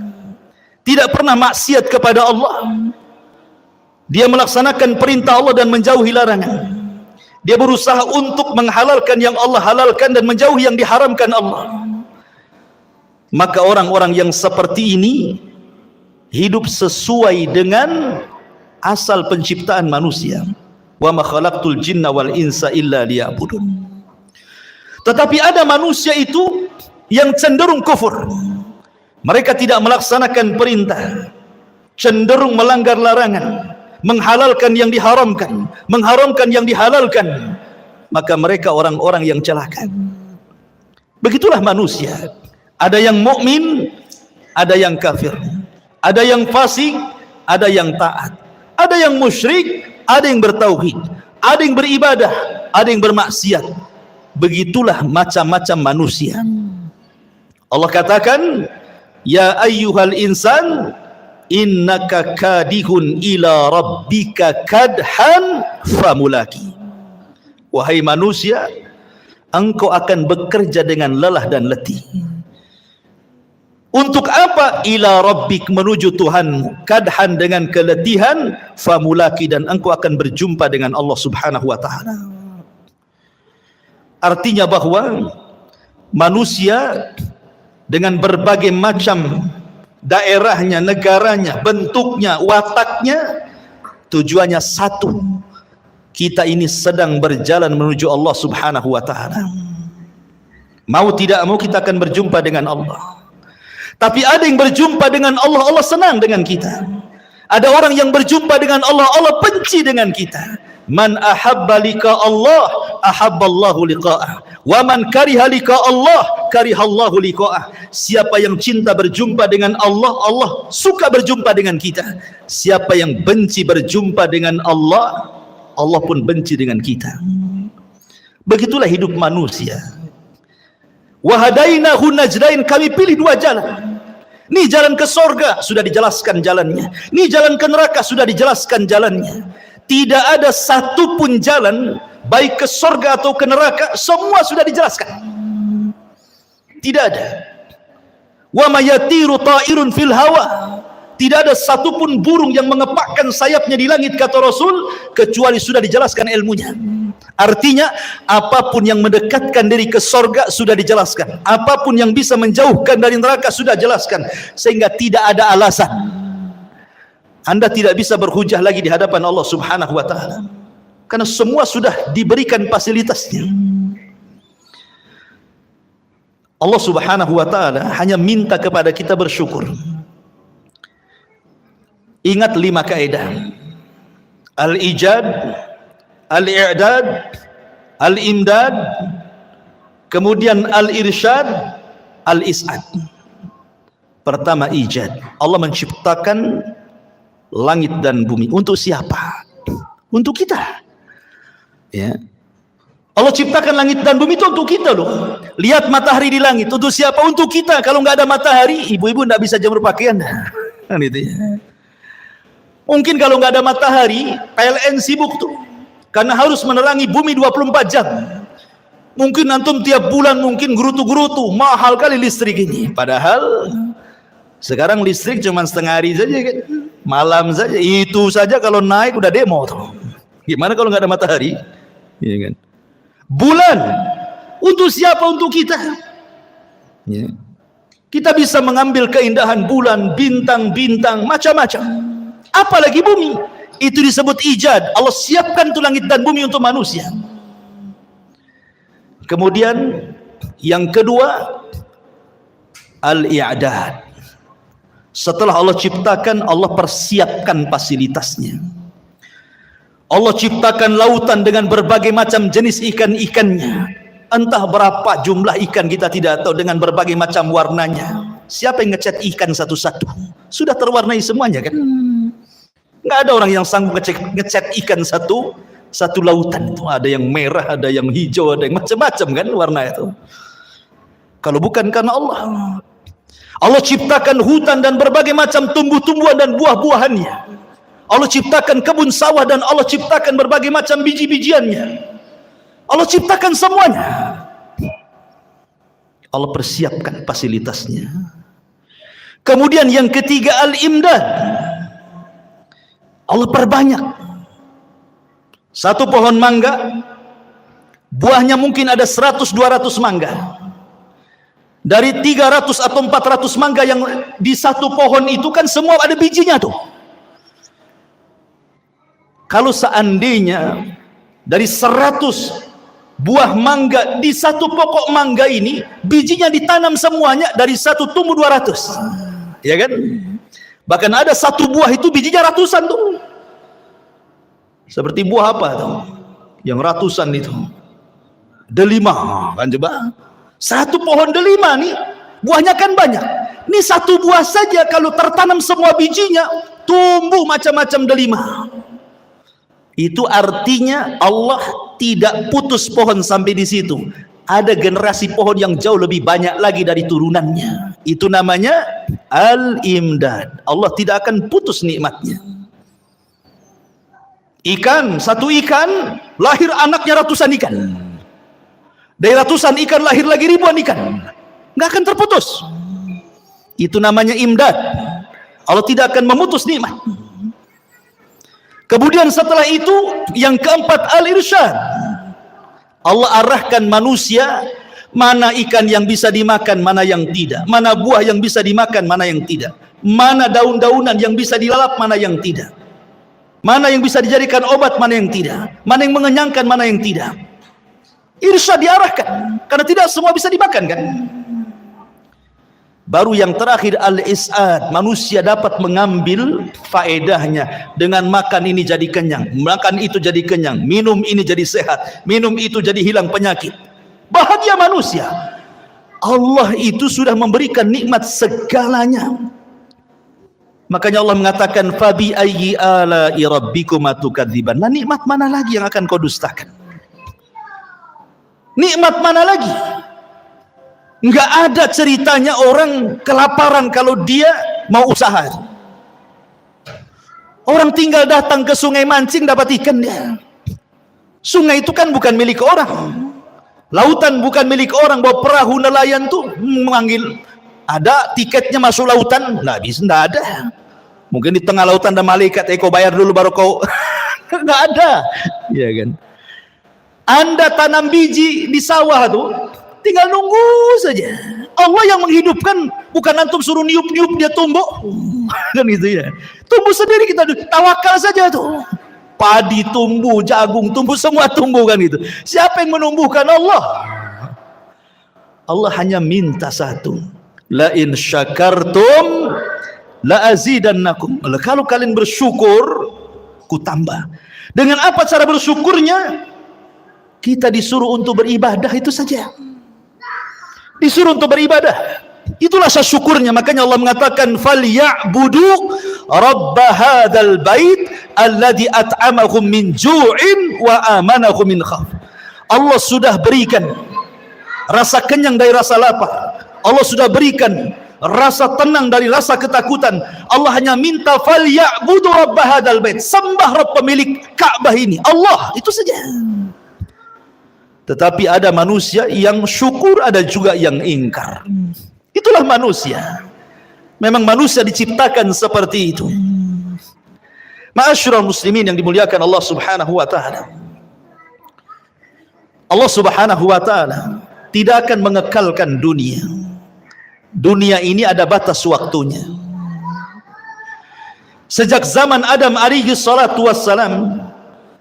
tidak pernah maksiat kepada Allah. Dia melaksanakan perintah Allah dan menjauhi larangan. Dia berusaha untuk menghalalkan yang Allah halalkan dan menjauhi yang diharamkan Allah. Maka orang-orang yang seperti ini hidup sesuai dengan asal penciptaan manusia. Wa ma khalaqtul jinna wal insa illa liya'budun. Tetapi ada manusia itu yang cenderung kufur. Mereka tidak melaksanakan perintah, cenderung melanggar larangan, menghalalkan yang diharamkan, mengharamkan yang dihalalkan. maka mereka orang-orang yang celaka. Begitulah manusia. Ada yang mukmin, ada yang kafir, ada yang fasik, ada yang taat, ada yang musyrik, ada yang bertauhid, ada yang beribadah, ada yang bermaksiat. Begitulah macam-macam manusia. Allah katakan, ya ayyuhal insan innaka kadihun ila rabbika kadhan famulaki. Wahai manusia, engkau akan bekerja dengan lelah dan letih. Untuk apa? Ila rabbik, menuju Tuhanmu, kadhan, dengan keletihan, famulaki, dan engkau akan berjumpa dengan Allah Subhanahu wa taala. Artinya bahwa manusia dengan berbagai macam daerahnya, negaranya, bentuknya, wataknya, tujuannya satu. Kita ini sedang berjalan menuju Allah Subhanahu wa taala. Mau tidak mau kita akan berjumpa dengan Allah. Tapi ada yang berjumpa dengan Allah, Allah senang dengan kita. Ada orang yang berjumpa dengan Allah, Allah benci dengan kita. Man ahabba liqa Allah, ahabballahu liqa'ah. Wa man kariha liqa Allah, karihallahu liqa'ah. Siapa yang cinta berjumpa dengan Allah, Allah suka berjumpa dengan kita. Siapa yang benci berjumpa dengan Allah, Allah pun benci dengan kita. Begitulah hidup manusia. Wa hadainahu najdain, kami pilih dua jalan. Ini jalan ke sorga, sudah dijelaskan jalannya. Ini jalan ke neraka, sudah dijelaskan jalannya. Tidak ada satupun jalan, baik ke sorga atau ke neraka, semua sudah dijelaskan. Tidak ada. Wa ma yatiru ta'irun fil hawa. Tidak ada satupun burung yang mengepakkan sayapnya di langit, kata Rasul, kecuali sudah dijelaskan ilmunya. Artinya, apapun yang mendekatkan diri ke sorga sudah dijelaskan. Apapun yang bisa menjauhkan dari neraka sudah dijelaskan. Sehingga tidak ada alasan Anda tidak bisa berhujah lagi di hadapan Allah Subhanahu wa taala. Karena semua sudah diberikan fasilitasnya. Allah Subhanahu wa taala hanya minta kepada kita bersyukur. Ingat 5 kaidah. Al-ijad, al-i'dad, al-imdad, kemudian al-irsyad, al-is'ad. Pertama, ijad. Allah menciptakan langit dan bumi. Untuk siapa? Untuk kita. Ya. Allah ciptakan langit dan bumi itu untuk kita loh. Lihat matahari di langit. Untuk siapa? Untuk kita. Kalau nggak ada matahari, ibu-ibu nggak bisa jemur pakaian. Kan itu ya. Mungkin kalau nggak ada matahari, PLN sibuk tuh. Karena harus menerangi bumi 24 jam. Mungkin antum tiap bulan mungkin gerutu-gerutu. Mahal kali listrik ini. Padahal sekarang listrik cuma setengah hari saja kan. Malam saja, itu saja kalau naik udah demo tuh. Gimana kalau nggak ada matahari? Ya kan? Bulan untuk siapa? Untuk kita. Ya. Kita bisa mengambil keindahan bulan, bintang-bintang, macam-macam. Apalagi bumi. Itu disebut ijad. Allah siapkan tuh langit dan bumi untuk manusia. Kemudian yang kedua, al-i'dad. Setelah Allah ciptakan, Allah persiapkan fasilitasnya. Allah ciptakan lautan dengan berbagai macam jenis ikan-ikannya. Entah berapa jumlah ikan kita tidak tahu, dengan berbagai macam warnanya. Siapa yang ngecat ikan satu-satu? Sudah terwarnai semuanya kan? Nggak ada orang yang sanggup ngecat ikan satu lautan itu. Ada yang merah, ada yang hijau, ada yang macam-macam kan warna itu. Kalau bukan karena Allah. Allah ciptakan hutan dan berbagai macam tumbuh-tumbuhan dan buah-buahannya. Allah ciptakan kebun sawah dan Allah ciptakan berbagai macam biji-bijiannya. Allah ciptakan semuanya. Allah persiapkan fasilitasnya. Kemudian yang ketiga, al-imdad. Allah perbanyak. Satu pohon mangga, buahnya mungkin ada 100-200 mangga. Dari 300 atau 400 mangga yang di satu pohon itu kan semua ada bijinya tuh. Kalau seandainya dari 100 buah mangga di satu pokok mangga ini, bijinya ditanam semuanya, dari satu tumbuh 200. Ya kan? Bahkan ada satu buah itu bijinya ratusan tuh. Seperti buah apa tuh? Yang ratusan itu. delima kan coba. Satu pohon delima nih, buahnya kan banyak. Ini satu buah saja kalau tertanam semua bijinya, tumbuh macam-macam delima. Itu artinya Allah tidak putus pohon sampai di situ. Ada generasi pohon yang jauh lebih banyak lagi dari turunannya. Itu namanya al-imdad. Allah tidak akan putus nikmatnya. Ikan, satu ikan lahir anaknya ratusan ikan. Dari ratusan ikan lahir lagi ribuan ikan. Nggak akan terputus. Itu namanya imdad. Allah tidak akan memutus nikmat. Kemudian setelah itu yang keempat al-irsyad. Allah arahkan manusia mana ikan yang bisa dimakan, mana yang tidak. Mana buah yang bisa dimakan, mana yang tidak. Mana daun-daunan yang bisa dilalap, mana yang tidak. Mana yang bisa dijadikan obat, mana yang tidak. Mana yang mengenyangkan, mana yang tidak. Irsyad diarahkan, karena tidak semua bisa dimakan kan. Baru yang terakhir al-is'ad, manusia dapat mengambil faedahnya. Dengan makan ini jadi kenyang, makan itu jadi kenyang, minum ini jadi sehat, minum itu jadi hilang penyakit. Bahagia manusia. Allah itu sudah memberikan nikmat segalanya. Makanya Allah mengatakan fabi ayyi ala'i rabbikuma tukadziban. Nah, nikmat mana lagi yang akan kau dustakan? Nikmat mana lagi? Enggak ada ceritanya orang kelaparan kalau dia mau usaha. Orang tinggal datang ke sungai mancing dapat ikan dia. Sungai itu kan bukan milik orang. Lautan bukan milik orang. Bawa perahu nelayan tuh memanggil, ada tiketnya masuk lautan? Nggak bisa, nggak ada. Mungkin di tengah lautan ada malaikat, kau bayar dulu baru kau. Nggak ada, ya kan? Anda tanam biji di sawah tuh, tinggal nunggu saja. Allah yang menghidupkan, bukan antum suruh niup-niup dia tumbuh. Kan gitu ya. Tumbuh sendiri, kita tawakal saja tuh. Padi tumbuh, jagung tumbuh, semua tumbuh kan gitu. Siapa yang menumbuhkan? Allah. Allah hanya minta satu. La in syakartum la azidannakum. Kalau kalian bersyukur, ku tambah. Dengan apa cara bersyukurnya? Kita disuruh untuk beribadah, itu saja. Disuruh untuk beribadah, itulah syukurnya. Makanya Allah mengatakan falyabudu rabb hadzal bait alladzi at'amahum min ju'in wa amanahum min khauf. Allah sudah berikan rasa kenyang dari rasa lapar. Allah sudah berikan rasa tenang dari rasa ketakutan. Allah hanya minta falyabudu rabb hadzal bait, sembah Rabb pemilik Ka'bah ini, Allah, itu saja. Tetapi ada manusia yang syukur, ada juga yang ingkar. Itulah manusia. Memang manusia diciptakan seperti itu. Ma'asyiral muslimin yang dimuliakan Allah Subhanahu wa taala. Allah Subhanahu wa taala tidak akan mengekalkan dunia. Dunia ini ada batas waktunya. Sejak zaman Adam alaihi salatu wassalam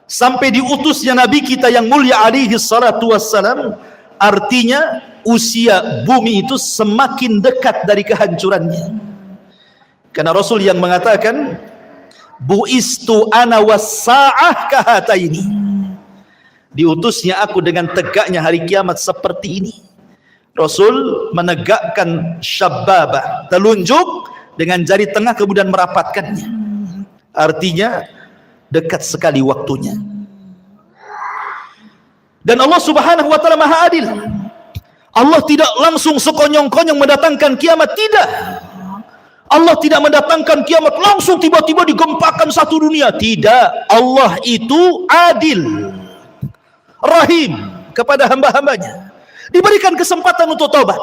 sampai diutusnya Nabi kita yang mulia alaihi salatu wassalam, artinya usia bumi itu semakin dekat dari kehancurannya. Karena Rasul yang mengatakan bu'istu ana was-sa'ah kahataini, diutusnya aku dengan tegaknya hari kiamat seperti ini. Rasul menegakkan syababah, telunjuk dengan jari tengah kemudian merapatkannya, artinya dekat sekali waktunya. Dan Allah Subhanahu wa taala Maha Adil. Allah tidak langsung sekonyong-konyong mendatangkan kiamat, tidak. Allah tidak mendatangkan kiamat langsung tiba-tiba digempakan satu dunia, tidak. Allah itu adil, rahim kepada hamba-hambanya. Diberikan kesempatan untuk taubat,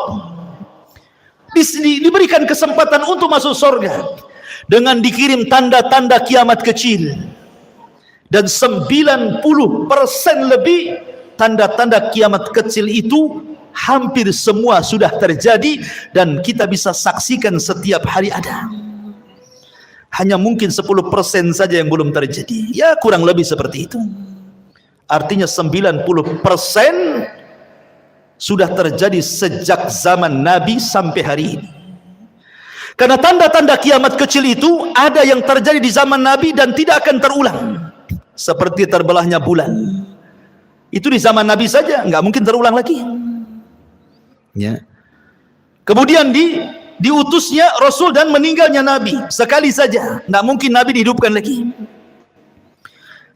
diberikan kesempatan untuk masuk surga dengan dikirim tanda-tanda kiamat kecil. Dan 90% lebih tanda-tanda kiamat kecil itu hampir semua sudah terjadi dan kita bisa saksikan setiap hari ada. Hanya mungkin 10% saja yang belum terjadi. Ya kurang lebih seperti itu. Artinya 90% sudah terjadi sejak zaman Nabi sampai hari ini. Karena tanda-tanda kiamat kecil itu ada yang terjadi di zaman Nabi dan tidak akan terulang. Seperti terbelahnya bulan, Itu di zaman Nabi saja, nggak mungkin terulang lagi. Ya. Kemudian diutusnya Rasul dan meninggalnya Nabi sekali saja, nggak mungkin Nabi dihidupkan lagi.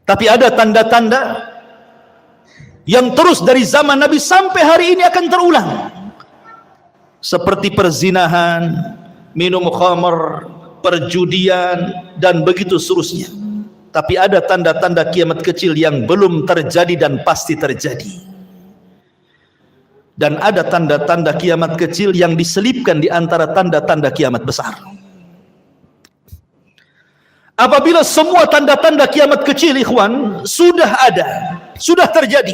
Tapi ada tanda-tanda yang terus dari zaman Nabi sampai hari ini akan terulang, seperti perzinahan, minum khamr, perjudian, dan begitu seterusnya. Tapi ada tanda-tanda kiamat kecil yang belum terjadi dan pasti terjadi, dan ada tanda-tanda kiamat kecil yang diselipkan di antara tanda-tanda kiamat besar. Apabila semua tanda-tanda kiamat kecil, ikhwan, sudah ada, sudah terjadi,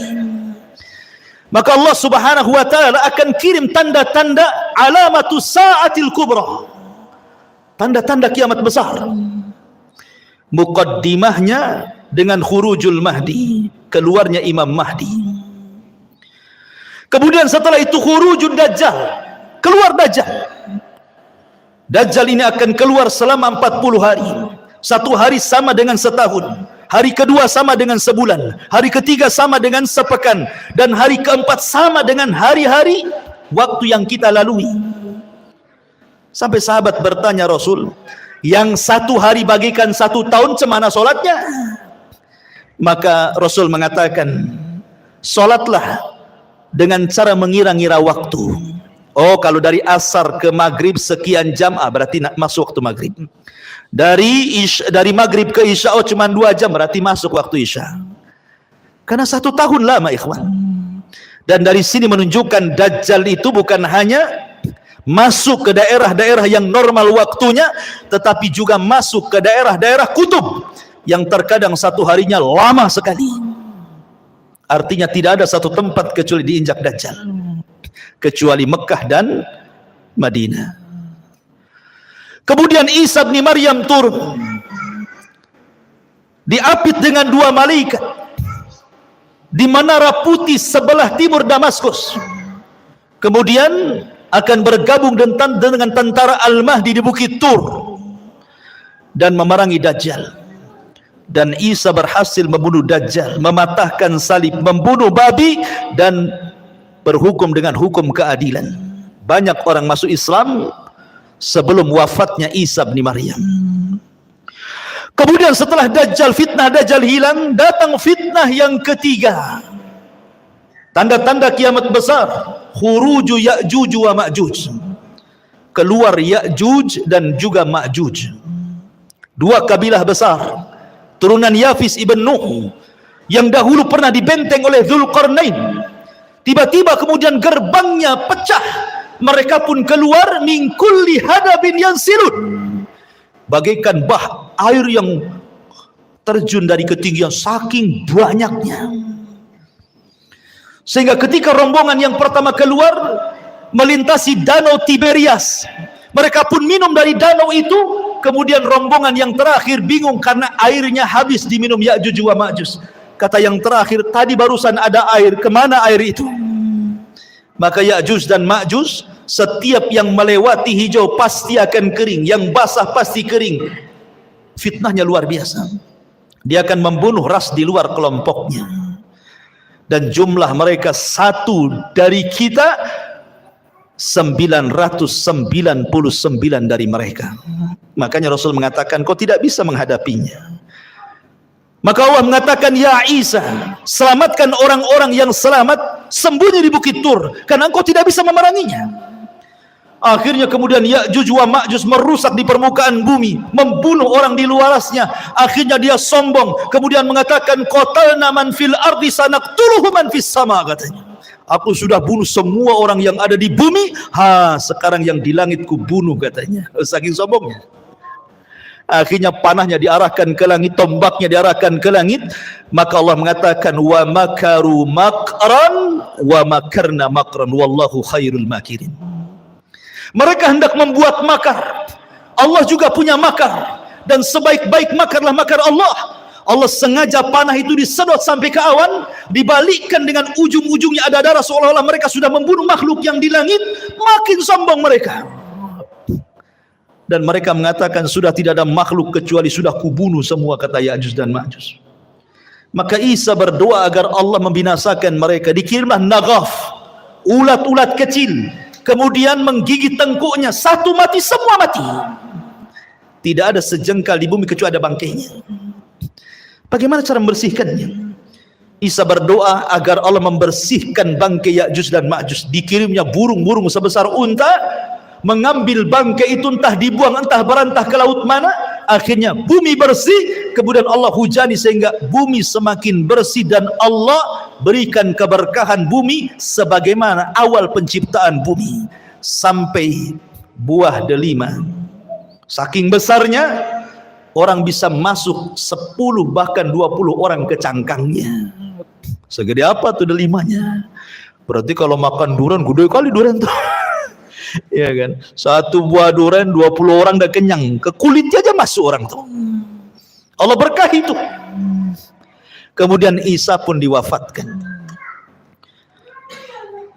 maka Allah Subhanahu wa taala akan kirim tanda-tanda alamatus sa'atil kubra, tanda-tanda kiamat besar. Muqaddimahnya dengan khurujul Mahdi, keluarnya Imam Mahdi. Kemudian setelah itu khurujul Dajjal, keluar Dajjal. Dajjal ini akan keluar selama 40 hari. Satu hari sama dengan setahun, hari kedua sama dengan sebulan, hari ketiga sama dengan sepekan, dan hari keempat sama dengan hari-hari waktu yang kita lalui. Sampai sahabat bertanya Rasul, yang satu hari bagikan satu tahun, cemana solatnya? Maka Rasul mengatakan, solatlah dengan cara mengira-ngira waktu. Oh, kalau dari asar ke maghrib sekian jam, berarti masuk waktu maghrib. Dari maghrib ke isya, cuma 2 jam, berarti masuk waktu isya. Karena 1 tahun lama, ikhwan. Dan dari sini menunjukkan Dajjal itu bukan hanya masuk ke daerah-daerah yang normal waktunya, tetapi juga masuk ke daerah-daerah kutub yang terkadang satu harinya lama sekali. Artinya tidak ada satu tempat kecuali diinjak Dajjal, kecuali Mekah dan Madinah. Kemudian Isa bin Maryam turun, diapit dengan 2 malaikat di menara putih sebelah timur Damaskus. Kemudian akan bergabung dengan tentara Al-Mahdi di Bukit Tur dan memerangi Dajjal. Dan Isa berhasil membunuh Dajjal, mematahkan salib, membunuh babi, dan berhukum dengan hukum keadilan. Banyak orang masuk Islam sebelum wafatnya Isa bin Maryam. Kemudian setelah fitnah Dajjal hilang, datang fitnah yang ketiga. Tanda-tanda kiamat besar, khuruju Ya'juj wa Ma'juj, keluar Ya'juj dan juga Ma'juj. 2 kabilah besar, turunan Yafis ibn Nuh, yang dahulu pernah dibenteng oleh Dzulqarnain. Tiba-tiba kemudian gerbangnya pecah, mereka pun keluar min kulli hadabin yansilun, bagaikan bah air yang terjun dari ketinggian, saking banyaknya. Sehingga ketika rombongan yang pertama keluar melintasi danau Tiberias, mereka pun minum dari danau itu. Kemudian rombongan yang terakhir bingung karena airnya habis diminum Ya'juj wa Ma'juj. Kata yang terakhir, tadi barusan ada air, kemana air itu? Maka Ya'juj dan Ma'juj, setiap yang melewati hijau pasti akan kering, yang basah pasti kering. Fitnahnya luar biasa. Dia akan membunuh ras di luar kelompoknya, dan jumlah mereka satu dari kita 999 dari mereka. Makanya Rasul mengatakan, kau tidak bisa menghadapinya. Maka Allah mengatakan, ya Isa, selamatkan orang-orang yang selamat, sembunyi di Bukit Tur, karena engkau tidak bisa memeranginya. Akhirnya kemudian Ya'juj wa Ma'juj merusak di permukaan bumi, membunuh orang di luarasnya. Akhirnya dia sombong, kemudian mengatakan, qatalna man fil ardi sanaqtuluhu man fis sama, katanya. Aku sudah bunuh semua orang yang ada di bumi, sekarang yang di langit ku bunuh, katanya. Saking sombongnya. Akhirnya panahnya diarahkan ke langit, tombaknya diarahkan ke langit. Maka Allah mengatakan, wa makaru makran wa makarna makran wallahu khairul makirin. Mereka hendak membuat makar, Allah juga punya makar, dan sebaik-baik makarlah makar Allah. Allah sengaja panah itu disedot sampai ke awan, dibalikkan dengan ujung-ujungnya ada darah, seolah-olah mereka sudah membunuh makhluk yang di langit. Makin sombong mereka, dan mereka mengatakan, sudah tidak ada makhluk kecuali sudah kubunuh semua, kata Ya'juj dan Ma'juj. Maka Isa berdoa agar Allah membinasakan mereka. Dikirimlah naghaf, ulat-ulat kecil, kemudian menggigit tengkuknya, satu mati, semua mati. Tidak ada sejengkal di bumi kecuali ada bangkainya. Bagaimana cara membersihkannya? Isa berdoa agar Allah membersihkan bangkai Ya'juj dan Ma'juj. Dikirimnya burung-burung sebesar unta, mengambil bangkai itu, entah dibuang, entah berantah ke laut mana. Akhirnya bumi bersih, kemudian Allah hujani sehingga bumi semakin bersih, dan Allah berikan keberkahan bumi sebagaimana awal penciptaan bumi sampai buah delima. Saking besarnya, orang bisa masuk 10 bahkan 20 orang ke cangkangnya. Segede apa tuh delimanya? Berarti kalau makan durian, gede kali durian tuh. Ya kan? Satu buah durian 20 orang dah kenyang. Ke kulitnya aja masuk orang tuh. Allah berkahi itu. Kemudian Isa pun diwafatkan.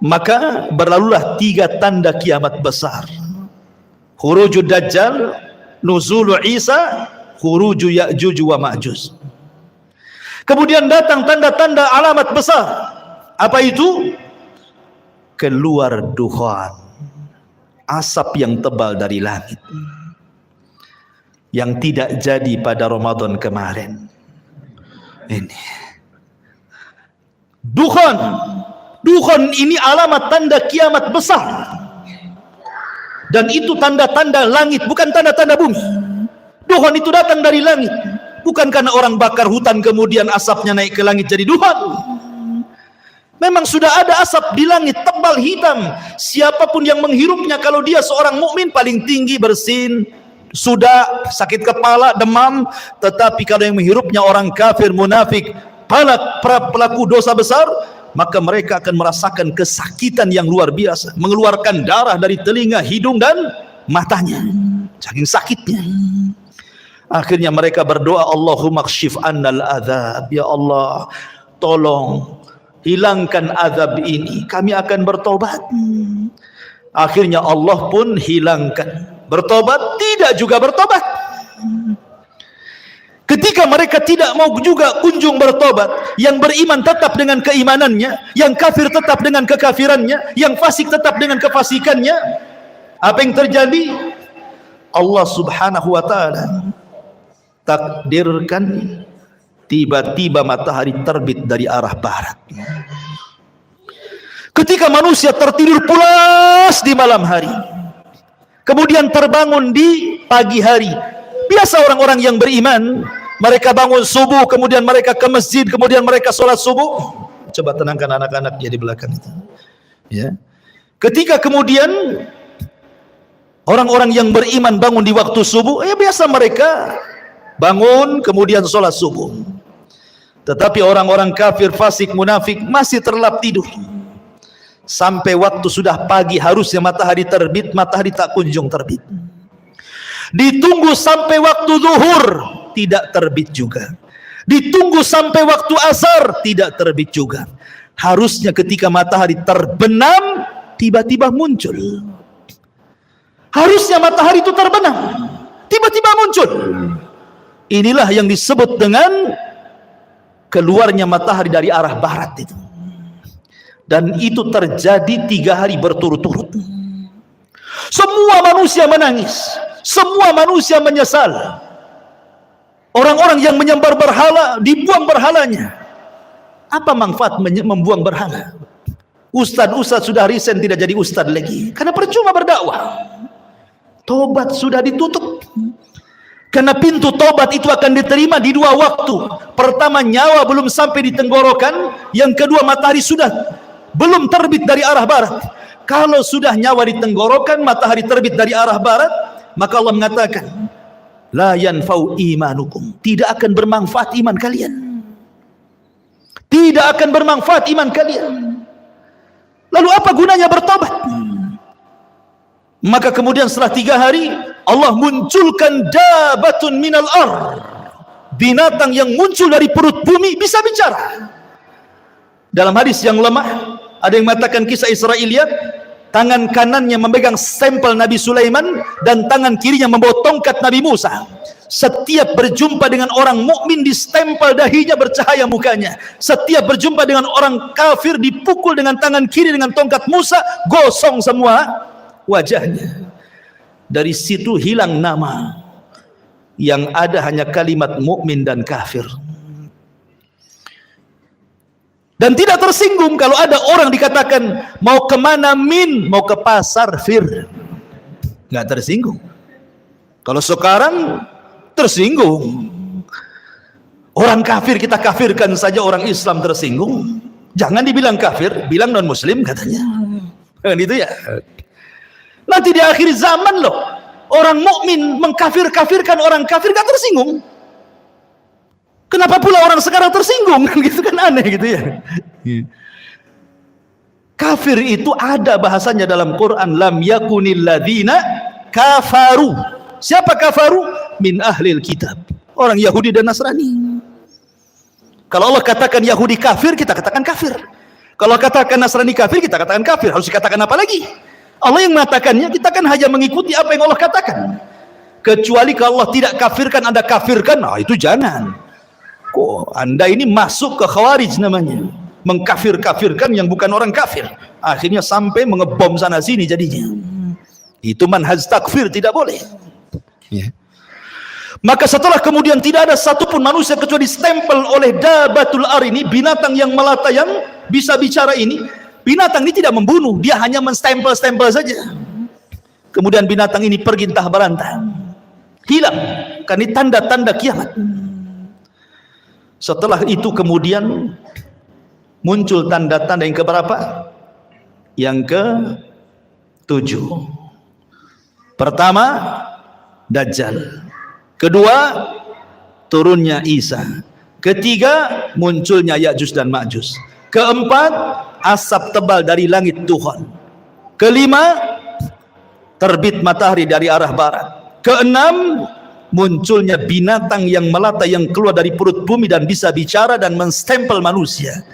Maka berlalulah 3 tanda kiamat besar. Khurujud Dajjal, nuzulu Isa, khuruju Ya'juj wa Ma'juj. Kemudian datang tanda-tanda alamat besar. Apa itu? Keluar dukhan, asap yang tebal dari langit, yang tidak jadi pada Ramadan kemarin. Ini dukhan. Dukhan ini alamat tanda kiamat besar. Dan itu tanda-tanda langit, bukan tanda-tanda bumi. Dukhan itu datang dari langit. Bukan karena orang bakar hutan kemudian asapnya naik ke langit jadi dukhan. Memang sudah ada asap di langit tebal hitam. Siapapun yang menghirupnya, kalau dia seorang mukmin paling tinggi bersin, sudah sakit kepala, demam. Tetapi kalau yang menghirupnya orang kafir, munafik, pelaku dosa besar, maka mereka akan merasakan kesakitan yang luar biasa, mengeluarkan darah dari telinga, hidung dan matanya, saking sakitnya. Akhirnya mereka berdoa, Allahumma kshif annal adzab, ya Allah tolong hilangkan azab ini, kami akan bertobat. Akhirnya Allah pun hilangkan. Bertobat? Tidak juga bertobat. Ketika mereka tidak mau juga kunjung bertobat, yang beriman tetap dengan keimanannya, yang kafir tetap dengan kekafirannya, yang fasik tetap dengan kefasikannya, apa yang terjadi? Allah subhanahu wa ta'ala takdirkan tiba-tiba matahari terbit dari arah barat. Ketika manusia tertidur pulas di malam hari, kemudian terbangun di pagi hari. Biasa orang-orang yang beriman, mereka bangun subuh, kemudian mereka ke masjid, kemudian mereka sholat subuh. Coba tenangkan anak-anak di belakang itu. Ya. Ketika kemudian orang-orang yang beriman bangun di waktu subuh, biasa mereka bangun kemudian sholat subuh. Tetapi orang-orang kafir, fasik, munafik masih terlelap tidur. Sampai waktu sudah pagi, harusnya matahari terbit, matahari tak kunjung terbit. Ditunggu sampai waktu zuhur, tidak terbit juga. Ditunggu sampai waktu asar, tidak terbit juga. Harusnya ketika matahari terbenam, tiba-tiba muncul. Harusnya matahari itu terbenam, tiba-tiba muncul. Inilah yang disebut dengan keluarnya matahari dari arah barat itu. Dan itu terjadi 3 hari berturut-turut. Semua manusia menangis, semua manusia menyesal. Orang-orang yang menyembah berhala, dibuang berhalanya. Apa manfaat membuang berhala? Ustadz sudah resign, tidak jadi ustadz lagi, karena percuma berdakwah. Tobat sudah ditutup. Karena pintu tobat itu akan diterima di 2 waktu. Pertama, nyawa belum sampai di tenggorokan. Yang kedua, matahari sudah belum terbit dari arah barat. Kalau sudah nyawa di tenggorokan, matahari terbit dari arah barat, maka Allah mengatakan, la yanfa'u imanukum, tidak akan bermanfaat iman kalian. Tidak akan bermanfaat iman kalian. Lalu apa gunanya bertobat? Maka kemudian setelah 3 hari, Allah munculkan dabatun minal ar, binatang yang muncul dari perut bumi bisa bicara. Dalam hadis yang lemah, ada yang mengatakan kisah Israiliyat, tangan kanannya memegang stempel Nabi Sulaiman dan tangan kirinya membawa tongkat Nabi Musa. Setiap berjumpa dengan orang mukmin distempel dahinya, bercahaya mukanya. Setiap berjumpa dengan orang kafir dipukul dengan tangan kiri dengan tongkat Musa, gosong semua wajahnya. Dari situ hilang nama, yang ada hanya kalimat mukmin dan kafir. Dan tidak tersinggung kalau ada orang dikatakan mau kemana min, mau ke pasar fir, nggak tersinggung. Kalau sekarang tersinggung. Orang kafir kita kafirkan saja, orang Islam tersinggung. Jangan dibilang kafir, bilang non muslim katanya. Kan itu ya. Nanti di akhir zaman loh, orang mukmin mengkafir-kafirkan orang kafir, gak tersinggung. Kenapa pula orang sekarang tersinggung? Gitu kan aneh gitu ya. Kafir itu ada bahasanya dalam Quran, lam yakunil ladzina kafaru. Siapa kafaru? Min ahlil kitab, orang Yahudi dan Nasrani. Kalau Allah katakan Yahudi kafir, kita katakan kafir. Kalau katakan Nasrani kafir, kita katakan kafir. Harus dikatakan apa lagi? Allah yang mengatakannya, kita kan hanya mengikuti apa yang Allah katakan. Kecuali kalau Allah tidak kafirkan, Anda kafirkan, nah itu jangan. Kok Anda ini masuk ke khawarij namanya, mengkafir-kafirkan yang bukan orang kafir, akhirnya sampai mengebom sana sini jadinya. Itu manhaj takfir, tidak boleh ya. Maka setelah kemudian tidak ada satupun manusia kecuali stempel oleh dabatul ar ini, binatang yang melata yang bisa bicara ini. Binatang ini tidak membunuh, dia hanya menstempel-stempel saja. Kemudian binatang ini pergi entah berantah, hilang, kan ini tanda-tanda kiamat. Setelah itu kemudian muncul tanda-tanda yang keberapa? Yang ke-7. Pertama, Dajjal. Kedua, turunnya Isa. Ketiga, munculnya Ya'juj dan Ma'juj. Keempat, asap tebal dari langit Tuhan. Kelima, terbit matahari dari arah barat. Keenam, munculnya binatang yang melata yang keluar dari perut bumi dan bisa bicara dan menstempel manusia.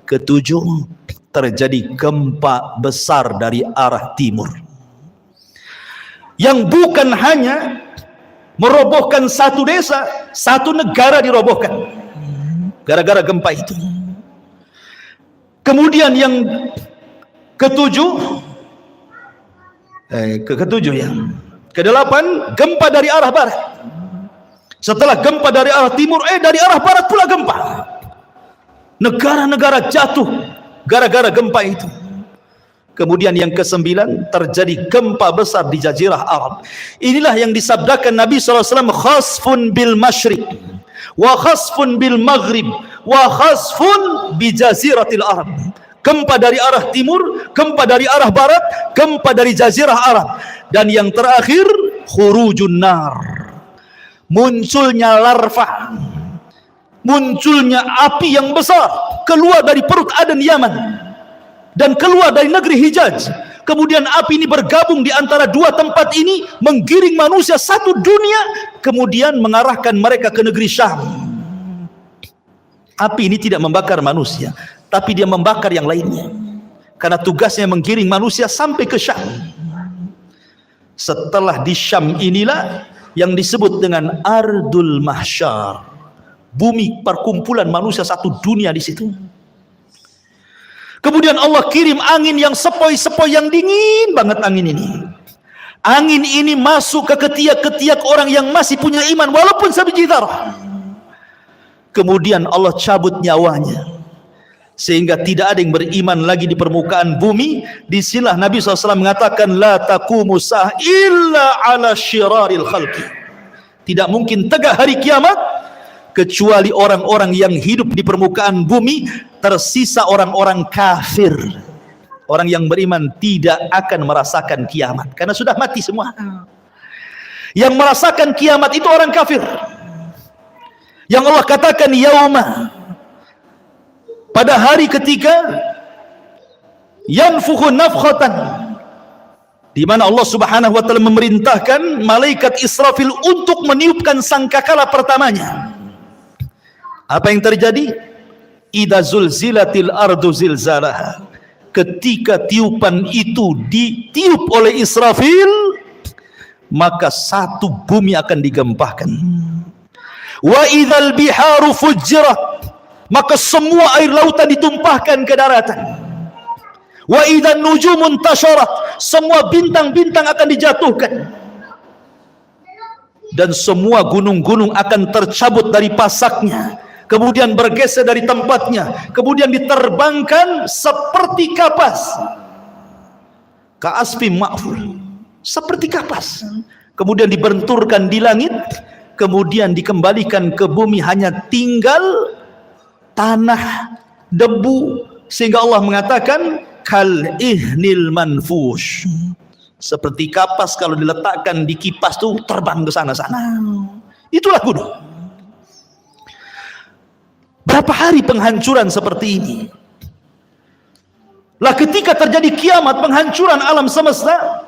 Ketujuh, terjadi gempa besar dari arah timur, yang bukan hanya merobohkan satu desa, satu negara dirobohkan gara-gara gempa itu. Kemudian yang ketujuh yang kedelapan, gempa dari arah barat. Setelah gempa dari arah timur, dari arah barat pula gempa. Negara-negara jatuh gara-gara gempa itu. Kemudian yang ke-9, terjadi gempa besar di Jazirah Arab. Inilah yang disabdakan Nabi SAW, khasfun bil masyriq, wa khasfun bil maghrib, wa khasfun bi jaziratil Arab. Gempa dari arah timur, gempa dari arah barat, gempa dari Jazirah Arab. Dan yang terakhir, khurujun nar, munculnya larva, munculnya api yang besar keluar dari perut Aden Yaman dan keluar dari negeri Hijaz. Kemudian api ini bergabung di antara dua tempat ini, menggiring manusia satu dunia, kemudian mengarahkan mereka ke negeri Syam. Api ini tidak membakar manusia, tapi dia membakar yang lainnya, karena tugasnya menggiring manusia sampai ke Syam. Setelah di Syam inilah yang disebut dengan Ardul Mahsyar, bumi perkumpulan manusia satu dunia di situ. Kemudian Allah kirim angin yang sepoi-sepoi, yang dingin banget angin ini. Angin ini masuk ke ketiak-ketiak orang yang masih punya iman walaupun sebiji zarah. Kemudian Allah cabut nyawanya sehingga tidak ada yang beriman lagi di permukaan bumi. Disinilah Nabi SAW mengatakan, la taqumu sa'ah illa ala syiraril khalqi. Tidak mungkin tegak hari kiamat kecuali orang-orang yang hidup di permukaan bumi, tersisa orang-orang kafir. Orang yang beriman tidak akan merasakan kiamat karena sudah mati semua. Yang merasakan kiamat itu orang kafir, yang Allah katakan yauma, pada hari ketika yanfukhu nafkhatan, di mana Allah Subhanahu wa taala memerintahkan malaikat Israfil untuk meniupkan sangkakala pertamanya. Apa yang terjadi? Idza zulzilatil ardu zilzalaha, ketika tiupan itu ditiup oleh Israfil, maka satu bumi akan digempahkan. Wa idzal biharu fujjirat, maka semua air lautan ditumpahkan ke daratan. Wa idzan nujumun tasharat, semua bintang-bintang akan dijatuhkan. Dan semua gunung-gunung akan tercabut dari pasaknya, kemudian bergeser dari tempatnya, kemudian diterbangkan seperti kapas. Ka'asfim ma'ful, seperti kapas. Kemudian dibenturkan di langit, kemudian dikembalikan ke bumi, hanya tinggal tanah, debu, sehingga Allah mengatakan kal ihnil manfush, seperti kapas kalau diletakkan di kipas tuh terbang ke sana-sana. Itulah gunung. Berapa hari penghancuran seperti ini? Lah ketika terjadi kiamat, penghancuran alam semesta,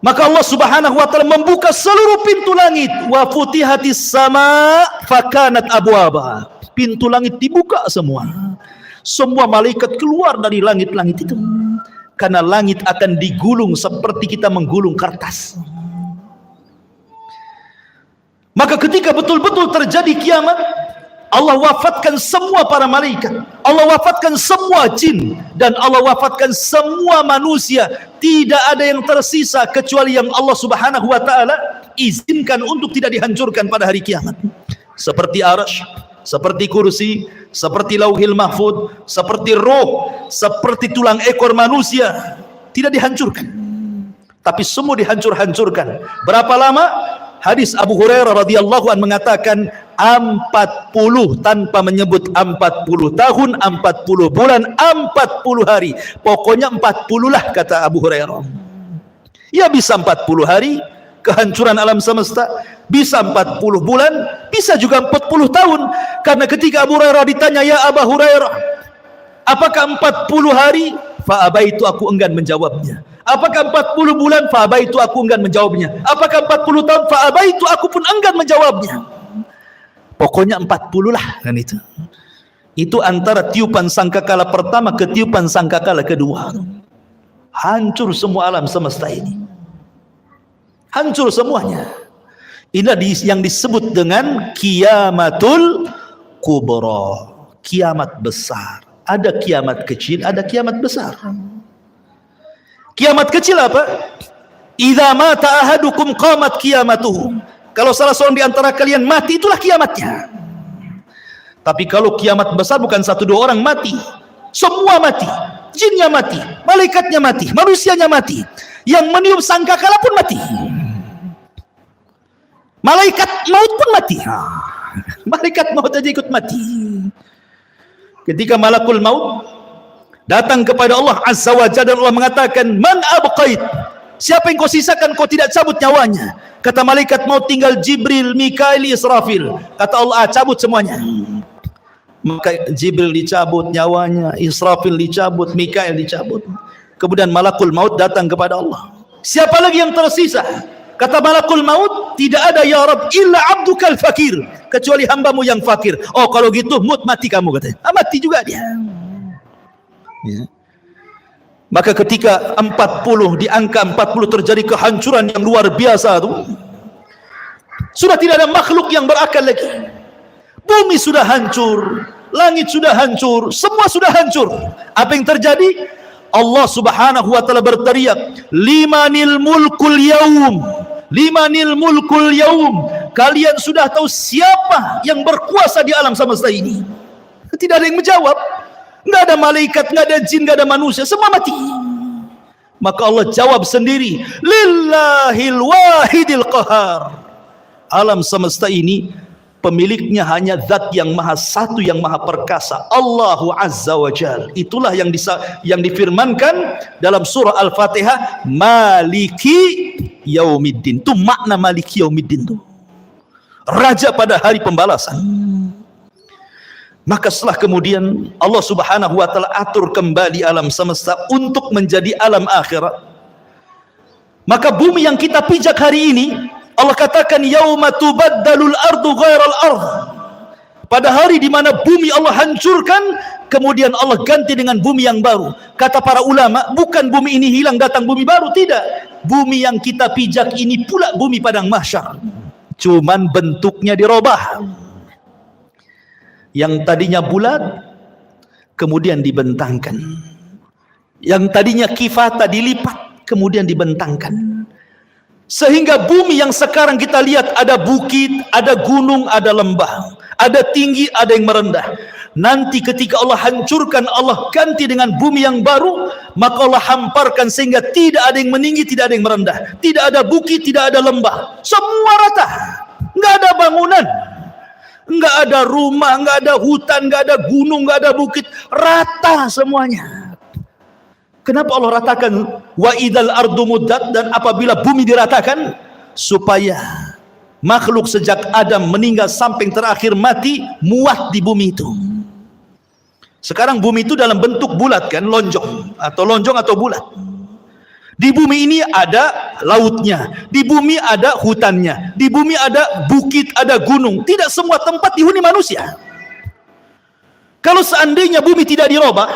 maka Allah Subhanahu wa taala membuka seluruh pintu langit. Wa futihatis sama fakanat abwaba. Pintu langit dibuka semua. Semua malaikat keluar dari langit-langit itu. Karena langit akan digulung seperti kita menggulung kertas. Maka ketika betul-betul terjadi kiamat, Allah wafatkan semua para malaikat, Allah wafatkan semua jin, dan Allah wafatkan semua manusia. Tidak ada yang tersisa kecuali yang Allah Subhanahu wa taala izinkan untuk tidak dihancurkan pada hari kiamat. Seperti arsy, seperti kursi, seperti lauhil mahfud, seperti roh, seperti tulang ekor manusia, tidak dihancurkan, tapi semua dihancur-hancurkan. Berapa lama? Hadis Abu Hurairah radhiyallahu anhu mengatakan 40, tanpa menyebut 40 tahun, 40 bulan, 40 hari. Pokoknya 40 lah kata Abu Hurairah. Ya bisa 40 hari kehancuran alam semesta, bisa 40 bulan, bisa juga 40 tahun. Karena ketika Abu Hurairah ditanya, ya Abu Hurairah, apakah 40 hari? Fa'abaitu, aku enggan menjawabnya. Apakah 40 bulan? Fa'abaitu, aku enggan menjawabnya. Apakah 40 tahun? Fa'abaitu, aku pun enggan menjawabnya. Pokoknya 40 lah kan itu. Itu antara tiupan sangkakala pertama ke tiupan sangkakala kedua. Hancur semua alam semesta ini. Hancur semuanya. Inilah yang disebut dengan kiamatul kubra, kiamat besar. Ada kiamat kecil, ada kiamat besar. Kiamat kecil apa? Idza mata ahadukum qamat qiyamatuhu. Kalau salah seorang di antara kalian mati, itulah kiamatnya. Tapi kalau kiamat besar bukan 1-2 orang mati, semua mati. Jinnya mati, malaikatnya mati, manusianya mati. Yang meniup sangkakala pun mati. Malaikat maut pun mati. Malaikat maut aja ikut mati. Ketika malakul maut datang kepada Allah Azza wa Jalla, dan Allah mengatakan, man abqait, siapa yang kau sisakan, kau tidak cabut nyawanya. Kata malaikat maut, tinggal Jibril, Mikail, Israfil. Kata Allah, cabut semuanya. Maka Jibril dicabut nyawanya, Israfil dicabut, Mikail dicabut. Kemudian malakul maut datang kepada Allah, siapa lagi yang tersisa? Kata malakul maut, tidak ada ya Rabb illa abdukal fakir, kecuali hambamu yang fakir. Oh kalau gitu mati kamu, katanya. Mati juga dia. Ya. Maka ketika 40, di angka 40 terjadi kehancuran yang luar biasa itu, sudah tidak ada makhluk yang berakal lagi. Bumi sudah hancur, langit sudah hancur, semua sudah hancur. Apa yang terjadi? Allah Subhanahu wa taala berteriak, limanil mulkul yaum, limanil mulkul yaum. Kalian sudah tahu siapa yang berkuasa di alam semesta ini? Tidak ada yang menjawab. Enggak ada malaikat, enggak ada jin, enggak ada manusia, semua mati. Maka Allah jawab sendiri, lillahil wahidil qahar. Alam semesta ini pemiliknya hanya zat yang maha satu, yang maha perkasa, Allahu Azza wa Jal. Itulah yang difirmankan dalam surah Al-Fatihah, Maliki Yaumiddin. Itu makna Maliki Yaumiddin itu, raja pada hari pembalasan. Maka setelah kemudian Allah Subhanahu wa taala atur kembali alam semesta untuk menjadi alam akhirat. Maka bumi yang kita pijak hari ini, Allah katakan yauma tubaddalul ardu ghairal ardh. pada hari di mana bumi Allah hancurkan, kemudian Allah ganti dengan bumi yang baru. Kata para ulama, bukan bumi ini hilang datang bumi baru, tidak. Bumi yang kita pijak ini pula bumi padang mahsyar, cuman bentuknya dirubah. Yang tadinya bulat kemudian dibentangkan, yang tadinya kifata dilipat kemudian dibentangkan, sehingga bumi yang sekarang kita lihat ada bukit, ada gunung, ada lembah, ada tinggi, ada yang merendah. Nanti ketika Allah hancurkan, Allah ganti dengan bumi yang baru, maka Allah hamparkan sehingga tidak ada yang meninggi, tidak ada yang merendah, tidak ada bukit, tidak ada lembah, semua rata, nggak ada bangunan, nggak ada rumah, nggak ada hutan, nggak ada gunung, nggak ada bukit, rata semuanya. Kenapa Allah ratakan wa idzal ardu muddat, dan apabila bumi diratakan, supaya makhluk sejak Adam meninggal sampai yang terakhir mati muat di bumi itu. Sekarang bumi itu dalam bentuk bulat kan, lonjong atau bulat. Di bumi ini ada lautnya, di bumi ada hutannya, di bumi ada bukit, ada gunung. Tidak semua tempat dihuni manusia. Kalau seandainya bumi tidak dirubah,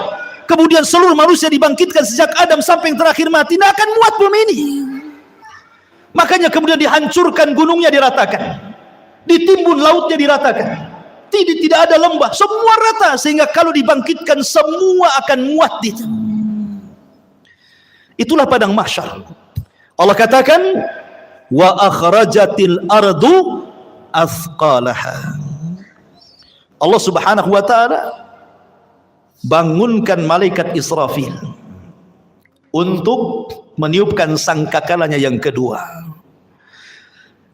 kemudian seluruh manusia dibangkitkan sejak Adam sampai yang terakhir mati, tidak akan muat bumi ini. Makanya kemudian dihancurkan, gunungnya diratakan, ditimbun lautnya diratakan, tidak ada lembah, semua rata, sehingga kalau dibangkitkan semua akan muat di situ. Itulah padang mahsyar. Allah katakan wa akhrajatil ardu athqalaha. Allah Subhanahu wa taala bangunkan malaikat Israfil untuk meniupkan sangkakalanya yang kedua.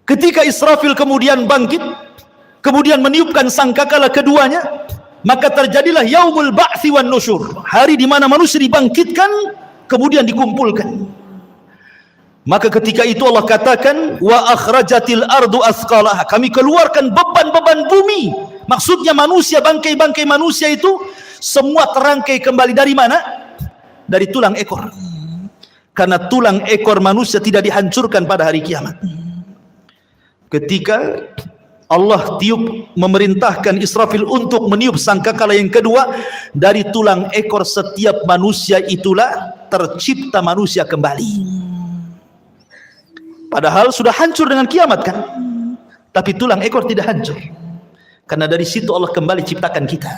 Ketika Israfil kemudian bangkit, kemudian meniupkan sangkakala keduanya, maka terjadilah yaumul ba'tsi wan nusyur, hari di mana manusia dibangkitkan kemudian dikumpulkan. Maka ketika itu Allah katakan wa akhrajatil ardu athqalaha, kami keluarkan beban-beban bumi. Maksudnya manusia, bangkai-bangkai manusia itu semua terangkai kembali dari mana? Dari tulang ekor. Karena tulang ekor manusia tidak dihancurkan pada hari kiamat. Ketika Allah tiup, memerintahkan Israfil untuk meniup sangkakala yang kedua, dari tulang ekor setiap manusia itulah tercipta manusia kembali. Padahal sudah hancur dengan kiamat kan, tapi tulang ekor tidak hancur, karena dari situ Allah kembali ciptakan kita.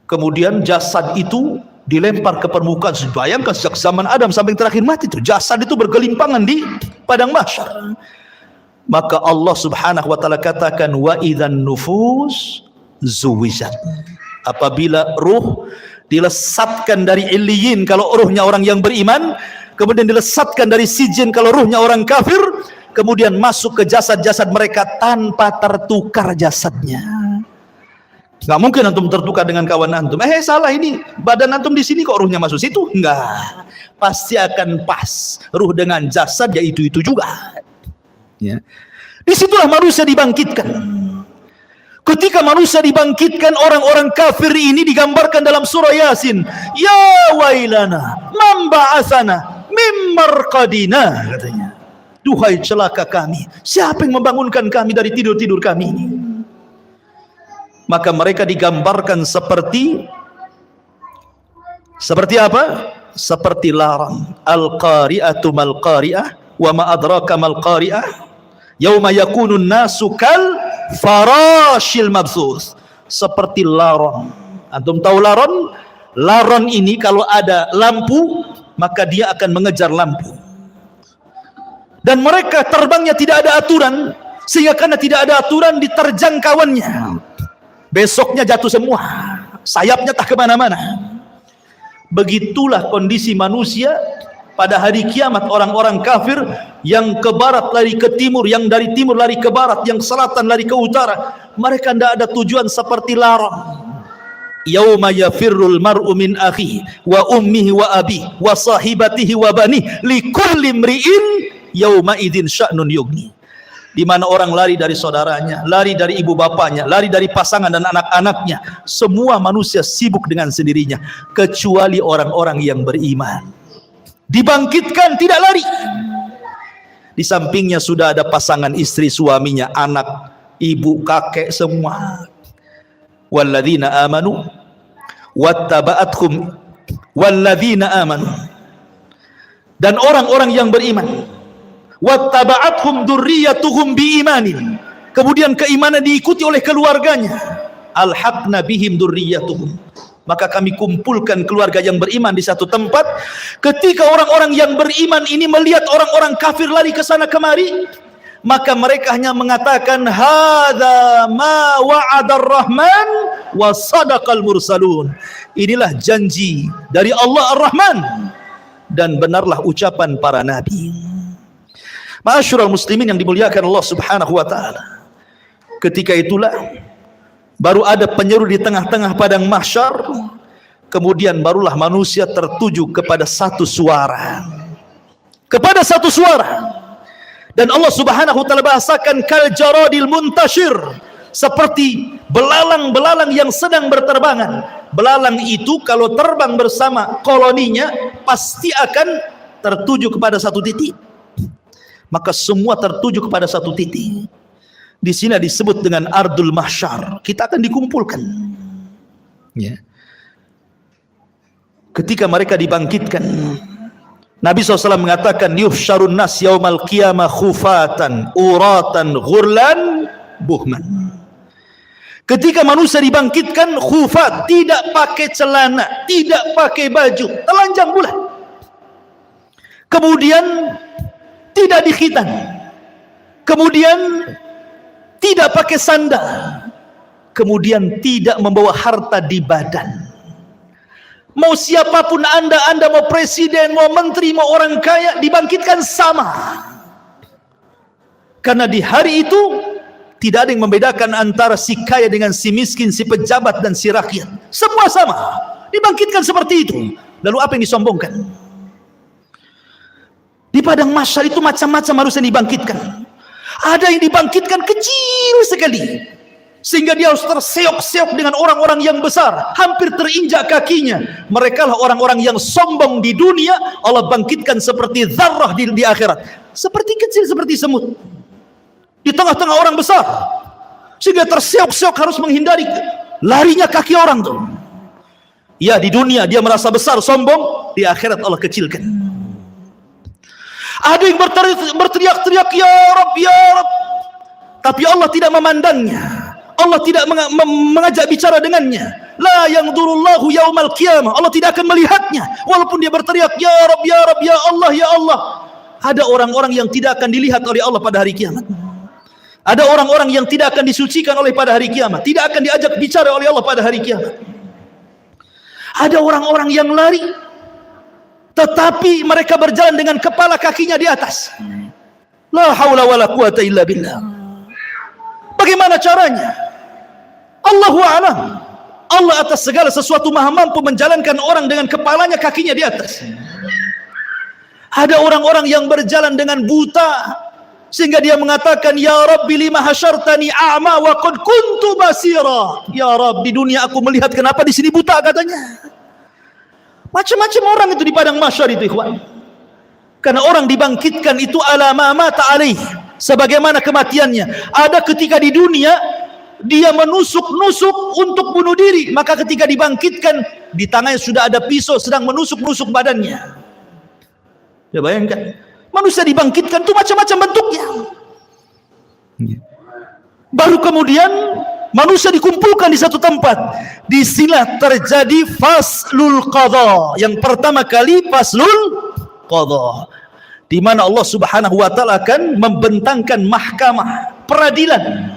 Kemudian jasad itu dilempar ke permukaan. Bayangkan sejak zaman Adam sampai yang terakhir mati itu jasad itu bergelimpangan di padang mahsyar. Maka Allah Subhanahu wa taala katakan wa idzan nufus zuwijat, apabila ruh dilesatkan dari illiyin kalau ruhnya orang yang beriman, kemudian dilesatkan dari sijin kalau ruhnya orang kafir, kemudian masuk ke jasad-jasad mereka tanpa tertukar jasadnya. Nggak mungkin antum tertukar dengan kawan antum. Salah, ini badan antum di sini kok ruhnya masuk situ? Enggak, pasti akan pas ruh dengan jasad, ya itu juga. Ya. Disitulah manusia dibangkitkan. Ketika manusia dibangkitkan, orang-orang kafir ini digambarkan dalam surah Yasin. Ya wailana man ba'atsana mim marqadina, katanya. Duhai celaka kami, siapa yang membangunkan kami dari tidur-tidur kami ini? Maka mereka digambarkan seperti apa? Seperti larang. Al-qari'atu mal qari'ah wa ma adraka mal qari'ah yauma yakunun nasu kal farashil mabsus, seperti laron. Antum tahu laron? Laron ini kalau ada lampu maka dia akan mengejar lampu, dan mereka terbangnya tidak ada aturan, sehingga karena tidak ada aturan diterjang kawannya, besoknya jatuh semua, sayapnya tak kemana-mana. Begitulah kondisi manusia pada hari kiamat. Orang-orang kafir yang ke barat lari ke timur, yang dari timur lari ke barat, yang selatan lari ke utara, mereka tidak ada tujuan, seperti larang. Yauma yafirrul mar'u min akhihi wa ummihi wa abihi wa sahibatihi wa banihi likulli imri'in yauma idzin sya'nun yughni. Di mana orang lari dari saudaranya, lari dari ibu bapaknya, lari dari pasangan dan anak-anaknya. Semua manusia sibuk dengan sendirinya, kecuali orang-orang yang beriman. Dibangkitkan tidak lari. Di sampingnya sudah ada pasangan istri suaminya, anak, ibu, kakek, semua. walladzina amanu wattaba'athum walladzina amanu, dan orang-orang yang beriman, wattaba'athum dzurriyyatuhum biimanin, kemudian keimanan diikuti oleh keluarganya, alhaqna bihim dzurriyyatuhum, maka kami kumpulkan keluarga yang beriman di satu tempat. Ketika orang-orang yang beriman ini melihat orang-orang kafir lari ke sana kemari, maka mereka hanya mengatakan, hadza ma wa'adar rahman wa sadaqal mursalun, inilah janji dari Allah Ar-Rahman dan benarlah ucapan para nabi. Ma'asyiral muslimin yang dimuliakan Allah Subhanahu wa taala, ketika itulah baru ada penyeru di tengah-tengah padang mahsyar, kemudian barulah manusia tertuju kepada satu suara, kepada satu suara. Dan Allah Subhanahu wa taala bahasakan kal jaradil muntashir, seperti belalang-belalang yang sedang berterbangan. Belalang itu kalau terbang bersama koloninya pasti akan tertuju kepada satu titik. Maka semua tertuju kepada satu titik. Di sini disebut dengan ardul mahsyar. Kita akan dikumpulkan. Ya. Ketika mereka dibangkitkan, Nabi SAW mengatakan, yuhsyarun nas yaumal qiyamah khufatan uratan ghurlan buhman. Ketika manusia dibangkitkan khufat, tidak pakai celana, tidak pakai baju, telanjang bulat. Kemudian tidak dikhitan, kemudian tidak pakai sandal, kemudian tidak membawa harta di badan. Mau siapapun anda mau presiden, mau menteri, mau orang kaya, dibangkitkan sama. Karena di hari itu tidak ada yang membedakan antara si kaya dengan si miskin, si pejabat dan si rakyat. Semua sama, dibangkitkan seperti itu. Lalu apa yang disombongkan? Di padang mahsyar itu macam-macam harus yang dibangkitkan. Ada yang dibangkitkan kecil sekali, sehingga dia harus terseok-seok dengan orang-orang yang besar, hampir terinjak kakinya. Mereka lah orang-orang yang sombong di dunia. Allah bangkitkan seperti zarrah di akhirat, seperti kecil, seperti semut di tengah-tengah orang besar, sehingga terseok-seok harus menghindari larinya kaki orang tuh. Ya, di dunia dia merasa besar, sombong, di akhirat Allah kecilkan. Ada yang berteriak-teriak, ya Rabb, ya Rabb, tapi Allah tidak memandangnya. Allah tidak mengajak bicara dengannya. La yanzurullahu yaumal qiyamah, Allah tidak akan melihatnya walaupun dia berteriak ya Rabb, ya Rabb, ya Allah, ya Allah. Ada orang-orang yang tidak akan dilihat oleh Allah pada hari kiamat. Ada orang-orang yang tidak akan disucikan oleh pada hari kiamat, tidak akan diajak bicara oleh Allah pada hari kiamat. Ada orang-orang yang lari, tetapi mereka berjalan dengan kepala kakinya di atas. La haula wala quwata illa billah. Bagaimana caranya? Allahu a'lam. Allah atas segala sesuatu maha mampu menjalankan orang dengan kepalanya kakinya di atas. Ada orang-orang yang berjalan dengan buta, sehingga dia mengatakan, ya Rabbi lima hasyartani a'ma wa qad kuntu basira. Ya Rabb, di dunia aku melihat, kenapa di sini buta, katanya. Macam-macam orang itu di padang mahsyar itu, ikhwan. Karena orang dibangkitkan itu ala ma mata alaih, sebagaimana kematiannya. Ada ketika di dunia dia menusuk-nusuk untuk bunuh diri, maka ketika dibangkitkan di tangannya sudah ada pisau sedang menusuk-nusuk badannya. Ya bayangkan, manusia dibangkitkan itu macam-macam bentuknya. Baru kemudian manusia dikumpulkan di satu tempat. Disinilah terjadi faslul qadha. Yang pertama kali faslul qadha, di mana Allah Subhanahu wa taala akan membentangkan mahkamah peradilan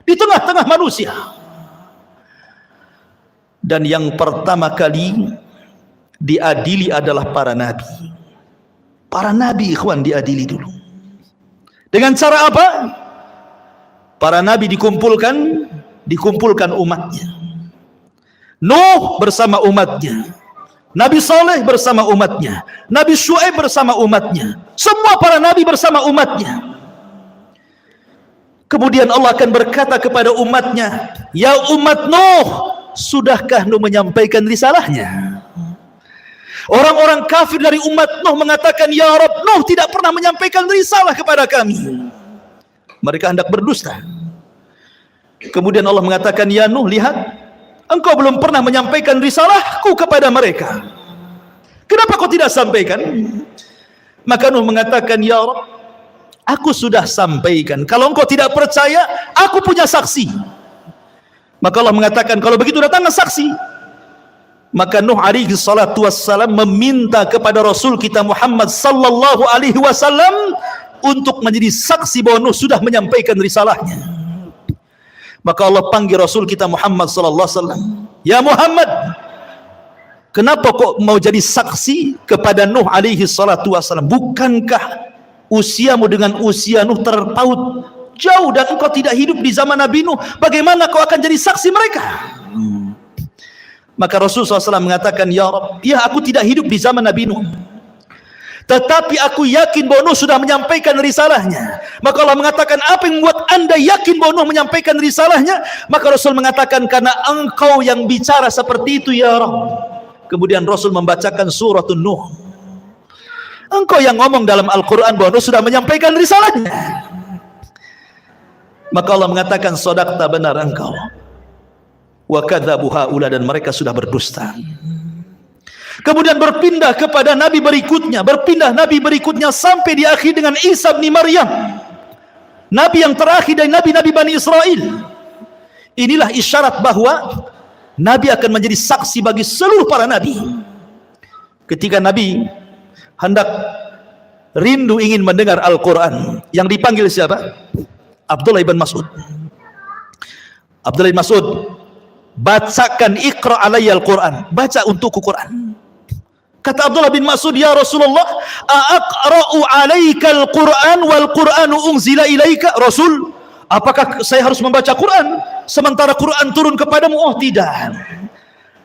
di tengah-tengah manusia. Dan yang pertama kali diadili adalah para nabi. Para nabi, ikhwan, diadili dulu. Dengan cara apa? Para nabi dikumpulkan umatnya. Nuh bersama umatnya, Nabi Saleh bersama umatnya, Nabi Syuaib bersama umatnya, semua para nabi bersama umatnya. Kemudian Allah akan berkata kepada umatnya, ya umat Nuh, sudahkah Nuh menyampaikan risalahnya? Orang-orang kafir dari umat Nuh mengatakan, ya Rabb, Nuh tidak pernah menyampaikan risalah kepada kami. Mereka hendak berdusta. Kemudian Allah mengatakan, ya Nuh, lihat, engkau belum pernah menyampaikan risalahku kepada mereka. Kenapa kau tidak sampaikan? Maka Nuh mengatakan, ya Rabb, aku sudah sampaikan. Kalau engkau tidak percaya, aku punya saksi. Maka Allah mengatakan, kalau begitu datanglah saksi. Maka Nuh alaihi salatu wassalam meminta kepada Rasul kita Muhammad sallallahu alaihi wasallam untuk menjadi saksi bahwa Nuh sudah menyampaikan risalahnya. Maka Allah panggil Rasul kita Muhammad sallallahu alaihi wasallam, ya Muhammad, kenapa kok mau jadi saksi kepada Nuh alaihi salatu wassalam? Bukankah usiamu dengan usia Nuh terpaut jauh dan engkau tidak hidup di zaman Nabi Nuh? Bagaimana kau akan jadi saksi mereka? Maka Rasul SAW mengatakan, ya Rabb, ya aku tidak hidup di zaman Nabi Nuh, tetapi aku yakin bahwa Nuh sudah menyampaikan risalahnya. Maka Allah mengatakan, apa yang membuat anda yakin bahwa Nuh menyampaikan risalahnya? Maka Rasul mengatakan, karena engkau yang bicara seperti itu ya Rabb. Kemudian Rasul membacakan suratun Nuh. Engkau yang ngomong dalam Al-Quran bahwa Nuh sudah menyampaikan risalahnya. Maka Allah mengatakan, shadaqta, benar engkau. Wa kadzabu haula, dan mereka sudah berdusta. Kemudian berpindah kepada nabi berikutnya sampai di akhir dengan Isa bin Maryam, nabi yang terakhir dari nabi-nabi Bani Israel. Inilah isyarat bahwa nabi akan menjadi saksi bagi seluruh para nabi. Ketika nabi hendak rindu ingin mendengar Al-Quran, yang dipanggil siapa? Abdullah bin Mas'ud. Abdullah bin Mas'ud, bacakan, iqra alayya Al-Quran, baca untukku Quran. Kata Abdullah bin Mas'ud, ya Rasulullah, aqra'u alaika al-Quran wal Quranu unzila ilaika? Rasul, apakah saya harus membaca Quran sementara Quran turun kepadamu? Oh tidak.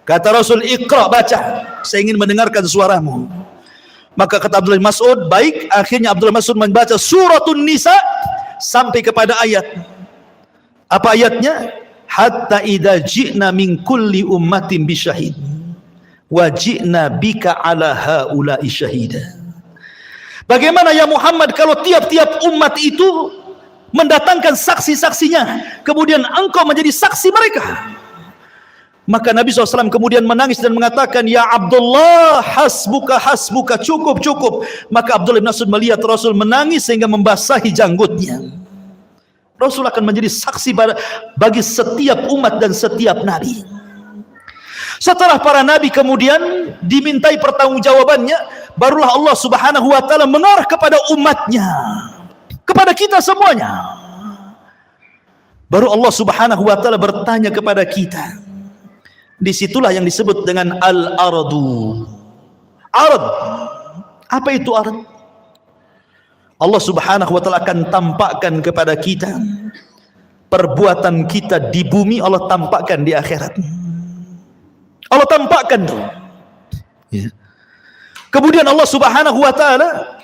Kata Rasul, iqra, baca, saya ingin mendengarkan suaramu. Maka kata Abdullah bin Mas'ud, baik. Akhirnya Abdullah bin Mas'ud membaca suratun Nisa sampai kepada ayat. Apa ayatnya? Hatta idza ji'na min kulli ummatin bisyahid wa ji'na bika ala haula'i syahida. Bagaimana ya Muhammad kalau tiap-tiap umat itu mendatangkan saksi-saksinya, kemudian engkau menjadi saksi mereka? Maka Nabi SAW kemudian menangis dan mengatakan, ya Abdullah, hasbuka, hasbuka, cukup, cukup. Maka Abdullah bin Mas'ud melihat Rasul menangis sehingga membasahi janggutnya. Rasul akan menjadi saksi bagi setiap umat dan setiap nabi. Setelah para nabi kemudian dimintai pertanggungjawabannya, barulah Allah Subhanahu wa taala mengarah kepada umatnya, kepada kita semuanya. Baru Allah Subhanahu wa taala bertanya kepada kita. Disitulah yang disebut dengan al-ardu. Ard. Apa itu ard? Allah Subhanahu wa taala akan tampakkan kepada kita perbuatan kita di bumi, Allah tampakkan di akhirat. Allah tampakkan tuh. Ya. Kemudian Allah Subhanahu wa taala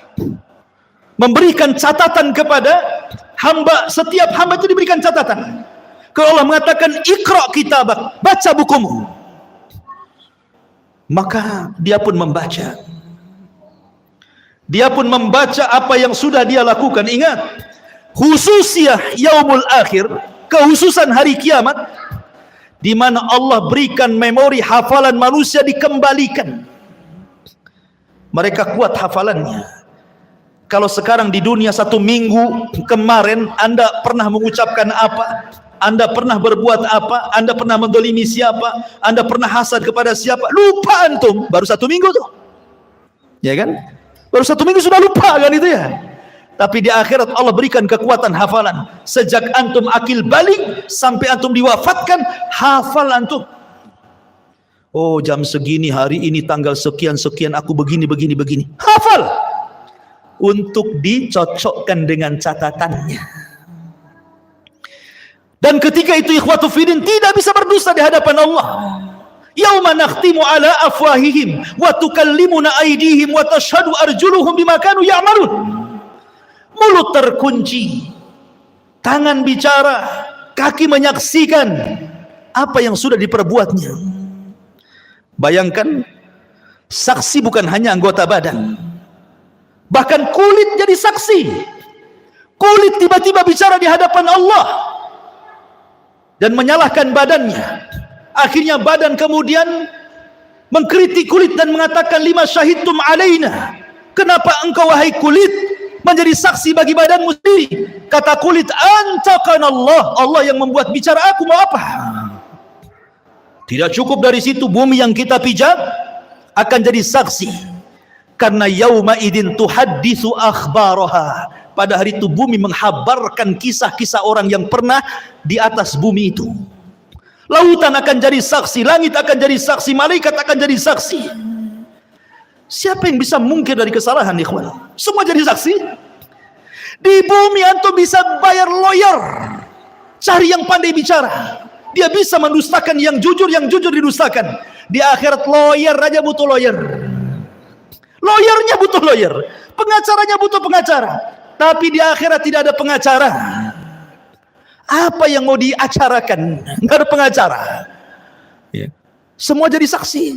memberikan catatan kepada hamba, setiap hamba itu diberikan catatan. Kalau Allah mengatakan iqra kitabak, baca bukumu, maka dia pun membaca. Dia pun membaca apa yang sudah dia lakukan. Ingat, khususnya yaumul akhir, kehususan hari kiamat, di mana Allah berikan memori hafalan manusia dikembalikan. Mereka kuat hafalannya. Kalau sekarang di dunia 1 minggu kemarin Anda pernah mengucapkan apa, Anda pernah berbuat apa, Anda pernah mendolimi siapa, Anda pernah hasad kepada siapa, lupa antum. Baru 1 minggu tuh, ya kan? Baru 1 minggu sudah lupa kan itu ya. Tapi di akhirat Allah berikan kekuatan hafalan. Sejak antum akil balik sampai antum diwafatkan, hafal antum. Oh, jam segini, hari ini, tanggal sekian-sekian, aku begini. Hafal. Untuk dicocokkan dengan catatannya. Dan ketika itu ikhwatu fiddin tidak bisa berdusta di hadapan Allah. Yauma nakhtimu ala afwahihim wa tukallimuna aydihim wa tashhadu arjuluhum bima kanu ya'malun. Mulut terkunci, tangan bicara, kaki menyaksikan apa yang sudah diperbuatnya. Bayangkan, saksi bukan hanya anggota badan, bahkan kulit jadi saksi. Kulit tiba-tiba bicara di hadapan Allah. dan menyalahkan badannya. Akhirnya badan kemudian mengkritik kulit dan mengatakan, lima syahidtum alaina, kenapa engkau wahai kulit menjadi saksi bagi badanmu sendiri? Kata kulit, antaqana Allah, Allah yang membuat bicara, aku mau apa? Tidak cukup dari situ, bumi yang kita pijak akan jadi saksi, karena yauma idin tuhadditsu akhbaraha, pada hari itu bumi menghabarkan kisah-kisah orang yang pernah di atas bumi itu. Lautan akan jadi saksi, langit akan jadi saksi, malaikat akan jadi saksi. Siapa yang bisa mungkir dari kesalahan, ikhwan? Semua jadi saksi. Di bumi antum bisa bayar lawyer, cari yang pandai bicara, dia bisa mendustakan yang jujur didustakan. Di akhirat lawyer aja butuh lawyer, lawyernya butuh lawyer, pengacaranya butuh pengacara. Tapi di akhirat tidak ada pengacara. Apa yang mau diacarakan? Nggak ada pengacara. Semua jadi saksi.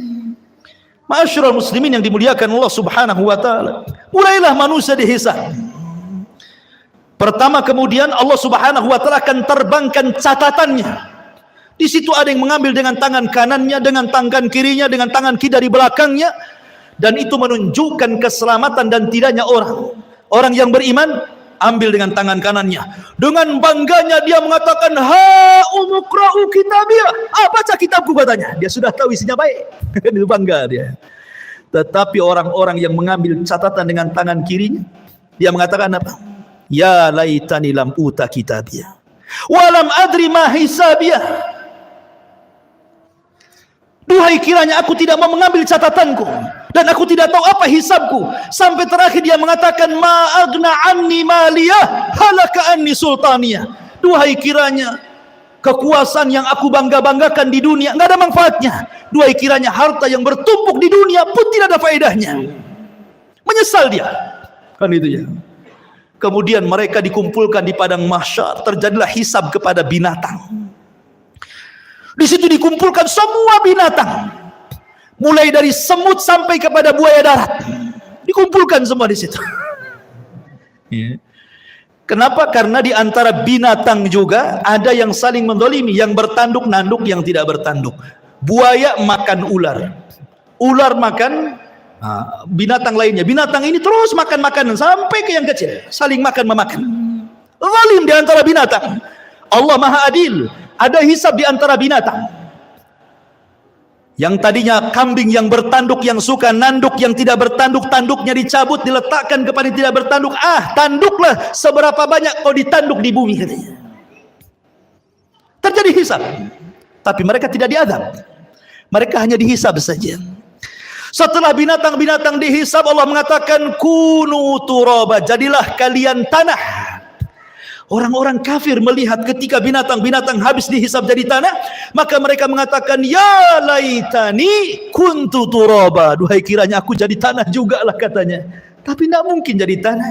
Ma'asyiral muslimin yang dimuliakan Allah Subhanahu wa taala, mulailah manusia dihisab. Pertama, kemudian Allah Subhanahu wa taala akan terbangkan catatannya. Di situ ada yang mengambil dengan tangan kanannya, dengan tangan kirinya, dengan tangan kiri dari belakangnya, dan itu menunjukkan keselamatan dan tidaknya orang. Orang yang beriman ambil dengan tangan kanannya. Dengan bangganya dia mengatakan, ha umukra'u kitabiyah. Baca kitabku, katanya. Dia sudah tahu isinya baik. Itu bangga dia. Tetapi orang-orang yang mengambil catatan dengan tangan kirinya, dia mengatakan apa? Ya laitani lam uta kitabiyah walam adri ma hisabiyah. Duhai kiranya aku tidak mau mengambil catatanku dan aku tidak tahu apa hisabku. Sampai terakhir dia mengatakan, ma agna anni maliyah halaka anni sultaniyah. Duhai kiranya kekuasaan yang aku bangga-banggakan di dunia enggak ada manfaatnya. Duhai kiranya harta yang bertumpuk di dunia pun tidak ada faedahnya. Menyesal dia. Kan itu ya. Kemudian mereka dikumpulkan di padang mahsyar, terjadilah hisab kepada binatang. Di situ dikumpulkan semua binatang, mulai dari semut sampai kepada buaya darat, dikumpulkan semua di situ. Kenapa? Karena di antara binatang juga ada yang saling mendolimi, yang bertanduk nanduk, yang tidak bertanduk. Buaya makan ular, ular makan binatang lainnya, binatang ini terus makan makanan sampai ke yang kecil, saling makan memakan. Zalim di antara binatang. Allah Maha Adil. Ada hisab di antara binatang. Yang tadinya kambing yang bertanduk, yang suka nanduk, yang tidak bertanduk, tanduknya dicabut, diletakkan kepada yang tidak bertanduk. Tanduklah seberapa banyak kau ditanduk di bumi, katanya. Terjadi hisab. Tapi mereka tidak diadab. Mereka hanya dihisab saja. Setelah binatang-binatang dihisab, Allah mengatakan, kunu turaba, jadilah kalian tanah. Orang-orang kafir melihat ketika binatang-binatang habis dihisab jadi tanah, maka mereka mengatakan, ya laitani kuntu turaba. Duhai kiranya aku jadi tanah juga lah, katanya. Tapi tidak mungkin jadi tanah.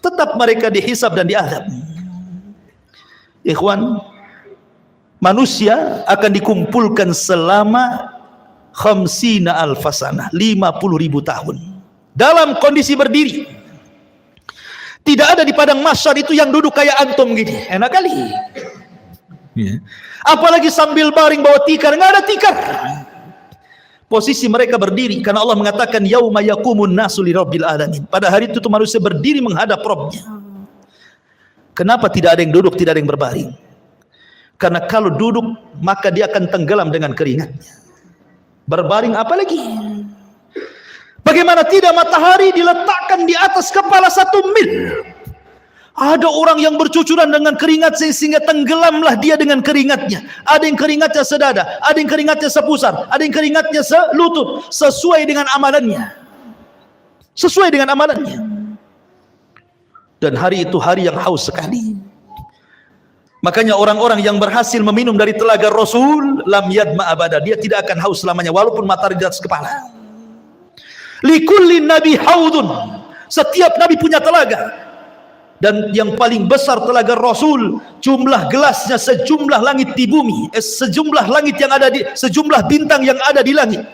Tetap mereka dihisab dan diazab. Ikhwan, manusia akan dikumpulkan selama 50 alfasanah, 50.000 tahun dalam kondisi berdiri. Tidak ada di padang mahsyar itu yang duduk kayak antum gini, enak kali. Apalagi sambil baring bawa tikar, nggak ada tikar. Posisi mereka berdiri karena Allah mengatakan yauma yaqumun nasu lirabbil alamin. Pada hari itu manusia berdiri menghadap Rabbnya. Kenapa tidak ada yang duduk, tidak ada yang berbaring? Karena kalau duduk maka dia akan tenggelam dengan keringatnya. Berbaring apalagi? Bagaimana tidak, matahari diletakkan di atas kepala 1 mil. Ada orang yang bercucuran dengan keringat sehingga tenggelamlah dia dengan keringatnya. Ada yang keringatnya sedada, ada yang keringatnya sepusar, ada yang keringatnya selutut, sesuai dengan amalannya. Sesuai dengan amalannya. Dan hari itu hari yang haus sekali. Makanya orang-orang yang berhasil meminum dari telaga Rasul, lam yadma abada, dia tidak akan haus selamanya walaupun matahari di atas kepala. Likulli nabi haudun, setiap nabi punya telaga, dan yang paling besar telaga Rasul, jumlah gelasnya sejumlah langit di bumi, sejumlah langit yang ada di, sejumlah bintang yang ada di langit.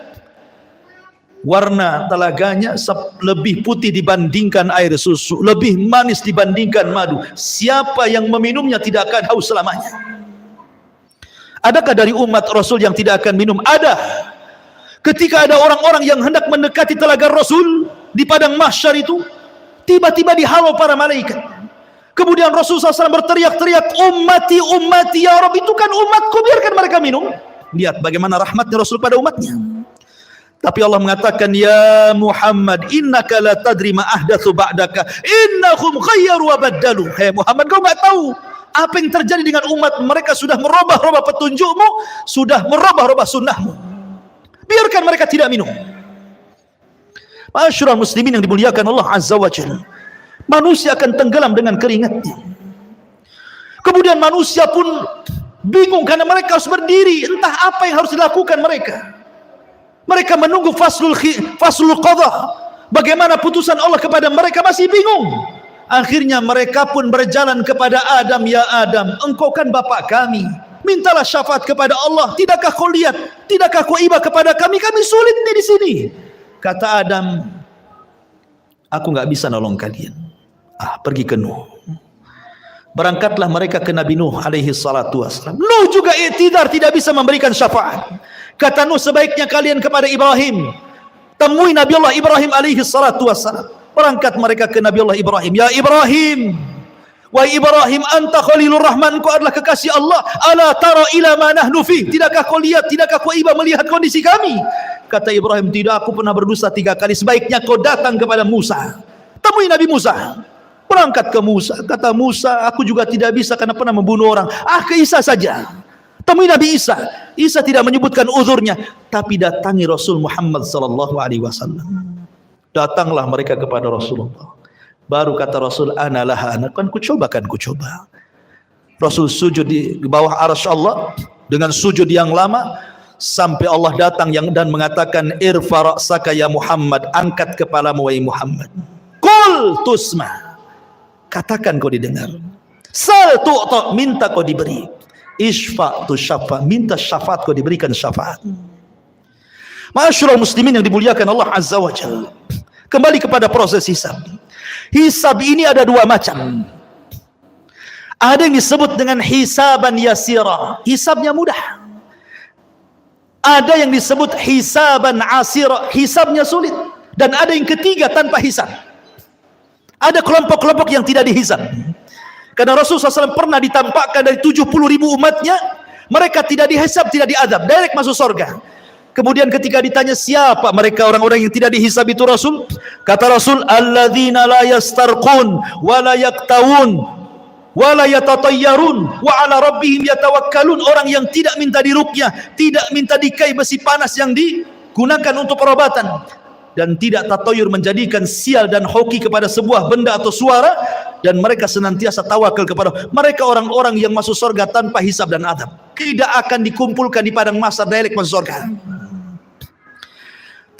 Warna telaganya lebih putih dibandingkan air susu, lebih manis dibandingkan madu. Siapa yang meminumnya tidak akan haus selamanya. Adakah dari umat Rasul yang tidak akan minum? Ada. Ketika ada orang-orang yang hendak mendekati telaga Rasul di padang mahsyar itu, tiba-tiba dihalau para malaikat. Kemudian Rasul SAW berteriak-teriak, ummati, ummati, ya Rabb, itu kan umatku, biarkan mereka minum. Lihat bagaimana rahmatnya Rasul pada umatnya. Tapi Allah mengatakan, ya Muhammad, innaka la tadri ma ahdatsu ba'daka, innahum khayyaru wa baddalu. Hai Muhammad, kau enggak tahu apa yang terjadi dengan umat mereka, sudah merubah-rubah petunjukmu, sudah merubah-rubah sunnahmu. Biarkan mereka tidak minum. Ma'asyiral muslimin yang dimuliakan Allah Azza wa Jalla, manusia akan tenggelam dengan keringatnya. Kemudian manusia pun bingung karena mereka harus berdiri, entah apa yang harus dilakukan mereka. Mereka menunggu faslul qadha, bagaimana putusan Allah kepada mereka, masih bingung. Akhirnya mereka pun berjalan kepada Adam, ya Adam, engkau kan bapak kami, mintalah syafaat kepada Allah. Tidakkah kau lihat, tidakkah kau iba kepada kami sulit nih di sini. Kata Adam, aku nggak bisa nolong kalian. Pergi ke Nuh. Berangkatlah mereka ke Nabi Nuh alaihi salatu wassalam. Nuh juga i'tidar, tidak bisa memberikan syafaat. Kata Nuh, sebaiknya kalian kepada Ibrahim, temui Nabi Allah Ibrahim alaihi salatu wassalam. Berangkat mereka ke Nabi Allah Ibrahim. Ya Ibrahim, wahai Ibrahim, anta Khalilur Rahman, kau adalah kekasih Allah. Ala tara ila ma nahnu fi, tidakkah kau lihat, tidakkah kau iba melihat kondisi kami? Kata Ibrahim, tidak, aku pernah berdosa 3 kali. Sebaiknya kau datang kepada Musa, temui Nabi Musa. Berangkat ke Musa. Kata Musa, aku juga tidak bisa karena pernah membunuh orang. Ke Isa saja, temui Nabi Isa. Isa tidak menyebutkan uzurnya, tapi datangi Rasul Muhammad sallallahu alaihi wasallam. Datanglah mereka kepada Rasulullah. Baru kata Rasul, ana laha, kan ku coba. Rasul sujud di bawah arsy Allah dengan sujud yang lama, sampai Allah datang dan mengatakan, irfa ra'saka ya Muhammad, angkat kepalamu wahai Muhammad. Qul tusma, katakan kau didengar. Sal tu'ta, minta kau diberi. Isfa tu syafa, minta syafaat kau diberikan syafaat. Ma'asyiral muslimin yang dimuliakan Allah Azza wa Jalla, kembali kepada proses hisab. Hisab ini ada 2 macam. Ada yang disebut dengan hisaban yasira, hisabnya mudah. Ada yang disebut hisaban asira, hisabnya sulit. Dan ada yang ketiga, tanpa hisab. Ada kelompok-kelompok yang tidak dihisab. Karena Rasulullah SAW pernah ditampakkan dari 70.000 umatnya, mereka tidak dihisab, tidak diadab, direct masuk surga. Kemudian ketika ditanya siapa mereka orang-orang yang tidak dihisab itu Rasul, kata Rasul, alladzina la yastarqun wa la yaktawun wa la yatatayyarun wa ala rabbihim yatawakkalun. Orang yang tidak minta diruqyah, tidak minta dikai besi panas yang digunakan untuk perobatan, dan tidak tatayur, menjadikan sial dan hoki kepada sebuah benda atau suara, dan mereka senantiasa tawakal kepada mereka. Orang-orang yang masuk surga tanpa hisab dan adab, tidak akan dikumpulkan di padang mahsyar, direct masuk surga.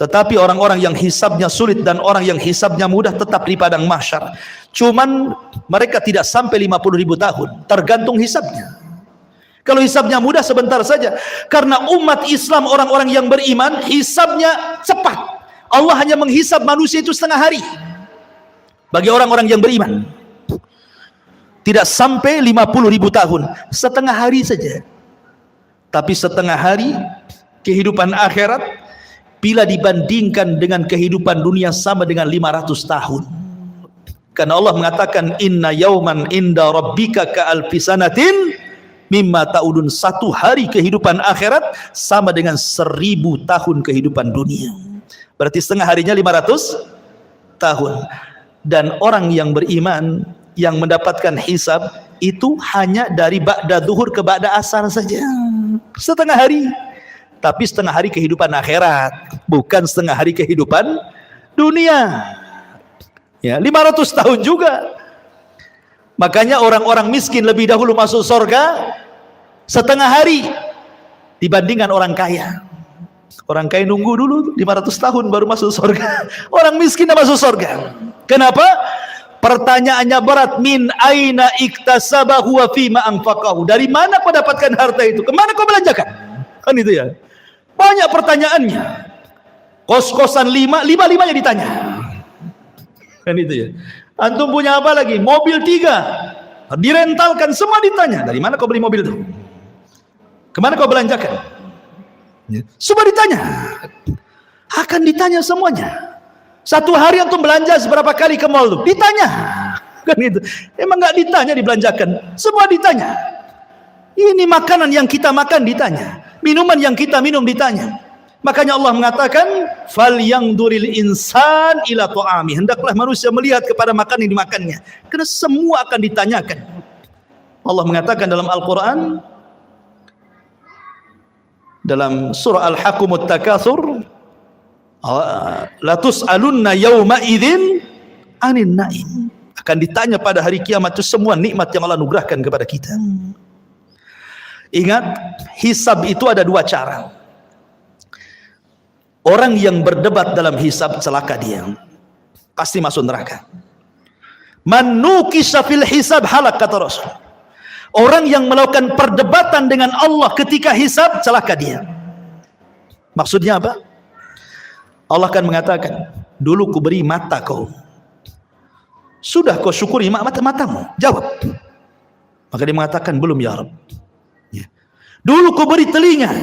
Tetapi orang-orang yang hisabnya sulit dan orang yang hisabnya mudah tetap di padang mahsyar. Cuman mereka tidak sampai 50.000 tahun, tergantung hisabnya. Kalau hisabnya mudah sebentar saja, karena umat Islam, orang-orang yang beriman, hisabnya cepat. Allah hanya menghisab manusia itu setengah hari. Bagi orang-orang yang beriman, tidak sampai 50.000 tahun, setengah hari saja. Tapi setengah hari kehidupan akhirat, bila dibandingkan dengan kehidupan dunia, sama dengan 500 tahun. Karena Allah mengatakan, inna yauman inda rabbika ka'alfi sanatin mimma ta'udun. 1 hari kehidupan akhirat sama dengan 1000 tahun kehidupan dunia. Berarti setengah harinya 500 tahun. Dan orang yang beriman yang mendapatkan hisab itu hanya dari ba'da zuhur ke ba'da asar saja, setengah hari. Tapi setengah hari kehidupan akhirat, bukan setengah hari kehidupan dunia. Ya, 500 tahun juga. Makanya orang-orang miskin lebih dahulu masuk surga setengah hari dibandingkan orang kaya. Orang kaya nunggu dulu 500 tahun baru masuk surga. Orang miskin masuk surga. Kenapa? Pertanyaannya berat. Min aina iktasabahu wa fima anfaqahu. Dari mana kau dapatkan harta itu? Kemana kau belanjakan? Kan itu ya. Banyak pertanyaannya. Kos-kosan 5-5-nya ditanya. Kan itu ya. Antum punya apa lagi? Mobil 3. Direntalkan, semua ditanya. Dari mana kau beli mobil itu? Kemana kau belanjakan? Semua ditanya. Akan ditanya semuanya. Satu hari antum belanja seberapa kali ke mall tuh? Ditanya. Kan itu. Emang nggak ditanya dibelanjakan? Semua ditanya. Ini makanan yang kita makan ditanya. Minuman yang kita minum ditanya. Makanya Allah mengatakan, "Falyangduril insan ila ta'ami." Hendaklah manusia melihat kepada makanan yang dimakannya. Karena semua akan ditanyakan. Allah mengatakan dalam Al-Quran, dalam surah Al-Hakumut Takatsur, la tus'alunna yawma idzin 'anin na'im. Akan ditanya pada hari kiamat itu semua nikmat yang Allah anugerahkan kepada kita. Ingat, hisab itu ada dua cara. Orang yang berdebat dalam hisab celaka dia, pasti masuk neraka. Man nukisha fil hisab halak, kata Rasul. Orang yang melakukan perdebatan dengan Allah ketika hisab, celaka dia. Maksudnya apa? Allah akan mengatakan, dulu ku beri mata kau, sudah kau syukuri matamu? Jawab. Maka dia mengatakan, belum ya Rabb. Dulu ku beri telinga,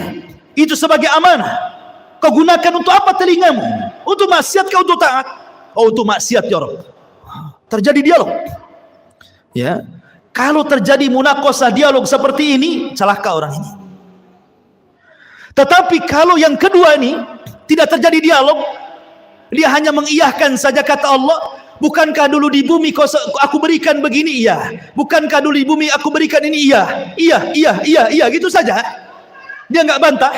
itu sebagai amanah. Kau gunakan untuk apa telingamu? Untuk maksiat kau untuk taat? Oh, untuk maksiat ya Rabb. Terjadi dialog. Ya. Kalau terjadi munaqashah dialog seperti ini, celaka orang ini. Tetapi kalau yang kedua ini tidak terjadi dialog, dia hanya mengiyahkan saja kata Allah, bukankah dulu di bumi aku berikan begini? Iya. Bukankah dulu di bumi aku berikan ini? Iya. Iya, gitu saja. Dia enggak bantah.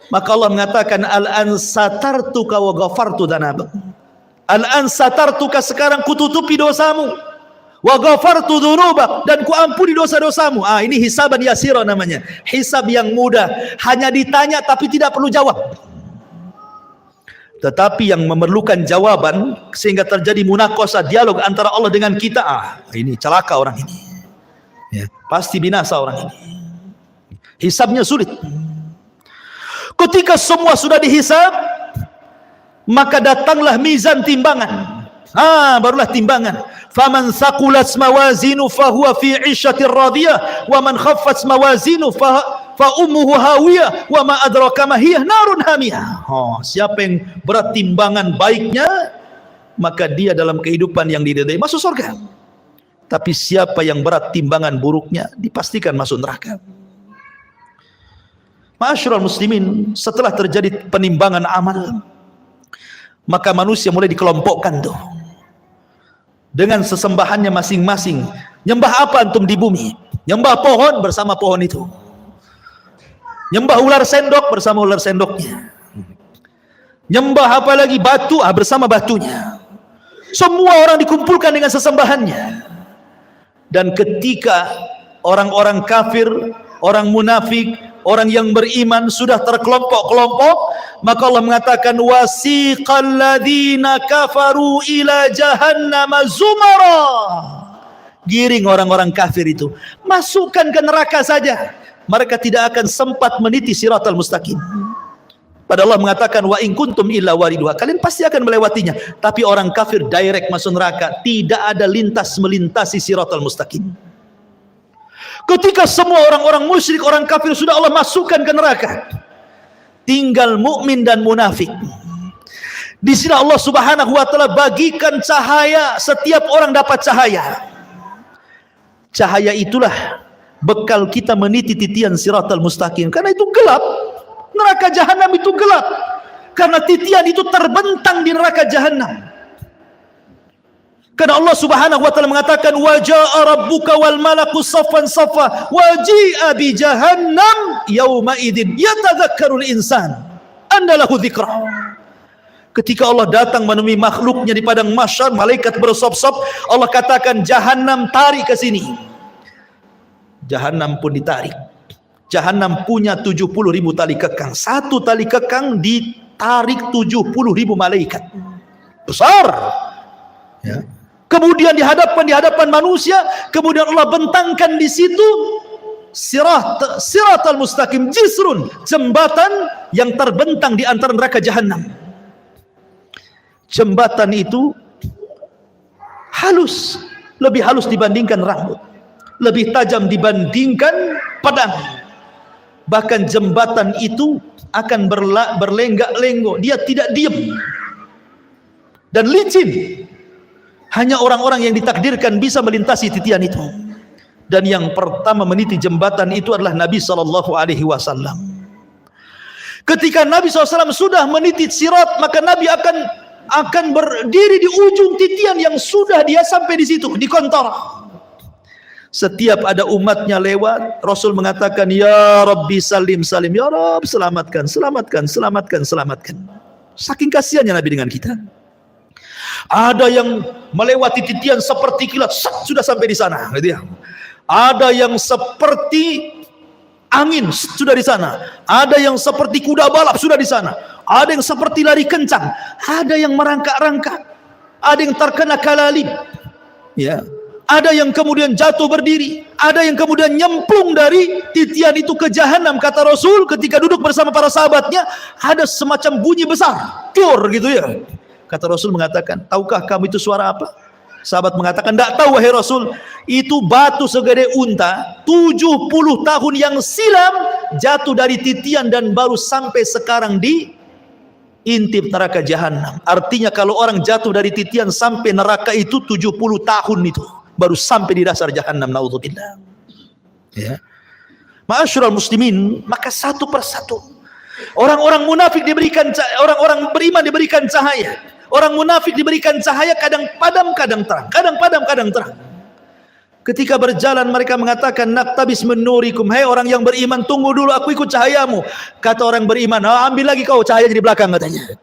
Maka Allah mengatakan, al-an satartuka wa ghafartu dzanabak. Al-an satartuka, sekarang kututupi dosamu. Wa ghafartu dzunubak, dan ku ampuni dosa-dosamu. Ini hisaban yasira namanya. Hisab yang mudah, hanya ditanya tapi tidak perlu jawab. Tetapi yang memerlukan jawaban sehingga terjadi munaqashah dialog antara Allah dengan kita, ini celaka orang ini. Ya, pasti binasa orang ini. Hisabnya sulit. Ketika semua sudah dihisab, maka datanglah mizan timbangan. Barulah timbangan. Faman thaqulat mawazinu fahuwa fi 'ishatir radiyah wa man khaffat mawazinu fa ummuhu hawiyah wa ma adraka ma hiya narun hamiyah. Siapa yang berat timbangan baiknya, maka dia dalam kehidupan yang diridai masuk surga. Tapi siapa yang berat timbangan buruknya, dipastikan masuk neraka. Ma'asyiral muslimin, setelah terjadi penimbangan amal, maka manusia mulai dikelompokkan tuh dengan sesembahannya masing-masing. Nyembah apa antum di bumi? Nyembah pohon, bersama pohon itu. Nyembah ular sendok, bersama ular sendoknya. Nyembah apa lagi? Batu, bersama batunya. Semua orang dikumpulkan dengan sesembahannya. Dan ketika orang-orang kafir, orang munafik, orang yang beriman sudah terkelompok-kelompok, maka Allah mengatakan, wasiqal ladzina kafaru ila jahannam zumara. Giring orang-orang kafir itu, masukkan ke neraka saja. Mereka tidak akan sempat meniti siratal mustaqim. Padahal Allah mengatakan, wa in kuntum illa wariduha, kalian pasti akan melewatinya. Tapi orang kafir direct masuk neraka, tidak ada lintas melintasi siratal mustaqim. Ketika semua orang-orang musyrik, orang kafir sudah Allah masukkan ke neraka, tinggal mukmin dan munafik. Di sini Allah Subhanahu wa taala bagikan cahaya, setiap orang dapat cahaya. Cahaya itulah bekal kita meniti titian siratal mustaqim. Karena itu gelap. Neraka jahanam itu gelap. Karena titian itu terbentang di neraka jahanam. Karena Allah Subhanahu wa taala mengatakan, wa jaa rabbuka wal malaku saffan saffa wa ji'a bi jahannam yauma idzin yatadzakkarul insan andalahu dzikra. Ketika Allah datang menemui makhluknya di padang mahsyar, malaikat bersop-sop, Allah katakan, jahanam tarik ke sini. Jahanam pun ditarik. Jahanam punya 70.000 tali kekang. Satu tali kekang ditarik 70.000 malaikat. Besar. Ya. Kemudian di hadapan manusia, kemudian Allah bentangkan di situ siratal mustaqim, jisrun, jembatan yang terbentang di antara neraka jahanam. Jembatan itu halus, lebih halus dibandingkan rambut, lebih tajam dibandingkan pedang. Bahkan jembatan itu akan berlenggak-lenggok. Dia tidak diam dan licin. Hanya orang-orang yang ditakdirkan bisa melintasi titian itu. Dan yang pertama meniti jembatan itu adalah Nabi SAW. Ketika Nabi SAW sudah meniti sirat, maka Nabi akan berdiri di ujung titian yang sudah dia sampai di situ, di kontara. Setiap ada umatnya lewat, Rasul mengatakan, Ya Rabbi salim salim, Ya Rabb selamatkan, selamatkan, selamatkan, selamatkan. Saking kasihannya Nabi dengan kita. Ada yang melewati titian seperti kilat, sudah sampai di sana, gitu ya. Ada yang seperti angin, sudah di sana. Ada yang seperti kuda balap, sudah di sana. Ada yang seperti lari kencang. Ada yang merangkak-rangkak. Ada yang terkena kalalib. Ya. Ada yang kemudian jatuh berdiri. Ada yang kemudian nyemplung dari titian itu ke jahanam. Kata Rasul ketika duduk bersama para sahabatnya, ada semacam bunyi besar, tur gitu ya. Kata Rasul mengatakan, tahukah kamu itu suara apa? Sahabat mengatakan, tidak tahu wahai Rasul. Itu batu segede unta 70 tahun yang silam jatuh dari titian dan baru sampai sekarang di intip neraka jahanam. Artinya kalau orang jatuh dari titian sampai neraka itu 70 tahun itu baru sampai di dasar jahanam. Naudzubillah. Ya. Ma'asyiral muslimin, maka satu persatu orang-orang munafik diberikan, orang-orang beriman diberikan cahaya. Orang munafik diberikan cahaya, kadang padam, kadang terang, kadang padam, kadang terang. Ketika berjalan mereka mengatakan, Naktabis min nurikum, hei orang yang beriman, tunggu dulu, aku ikut cahayamu. Kata orang beriman, ambil lagi kau cahaya di belakang, katanya.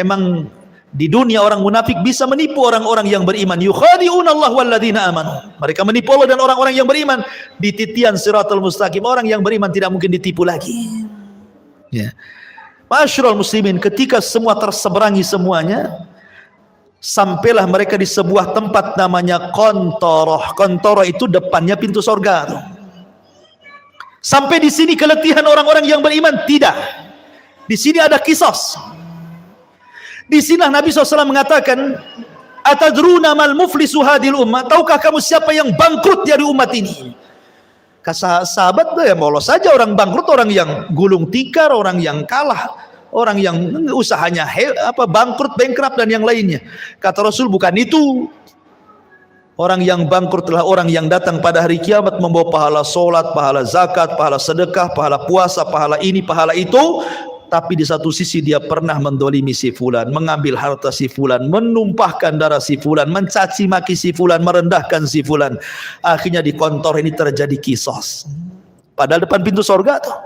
Emang di dunia orang munafik bisa menipu orang-orang yang beriman. Yukhadi'una Allah walladzina amanu. Mereka menipu Allah dan orang-orang yang beriman. Di titian siratal mustaqim, orang yang beriman tidak mungkin ditipu lagi. Ya. Ma'asyiral muslimin, ketika semua terseberangi semuanya, sampailah mereka di sebuah tempat namanya Kontoroh. Kontoroh itu depannya pintu sorga. Sampai di sini keletihan orang-orang yang beriman? Tidak. Di sini ada kisos. Di sini Nabi SAW mengatakan, Atadruna mal muflisu hadil ummah. Tahukah kamu siapa yang bangkrut dari umat ini? Kata sahabat, ya molos saja orang bangkrut, orang yang gulung tikar, orang yang kalah, orang yang usahanya bangkrut, bankrupt dan yang lainnya. Kata Rasul, bukan itu. Orang yang bangkrut adalah orang yang datang pada hari kiamat membawa pahala solat, pahala zakat, pahala sedekah, pahala puasa, pahala ini, pahala itu. Tapi di satu sisi dia pernah mendolimi si fulan, mengambil harta si fulan, menumpahkan darah si fulan, mencaci maki si fulan, merendahkan si fulan. Akhirnya di kontor ini terjadi kisos. Padahal depan pintu sorga tuh.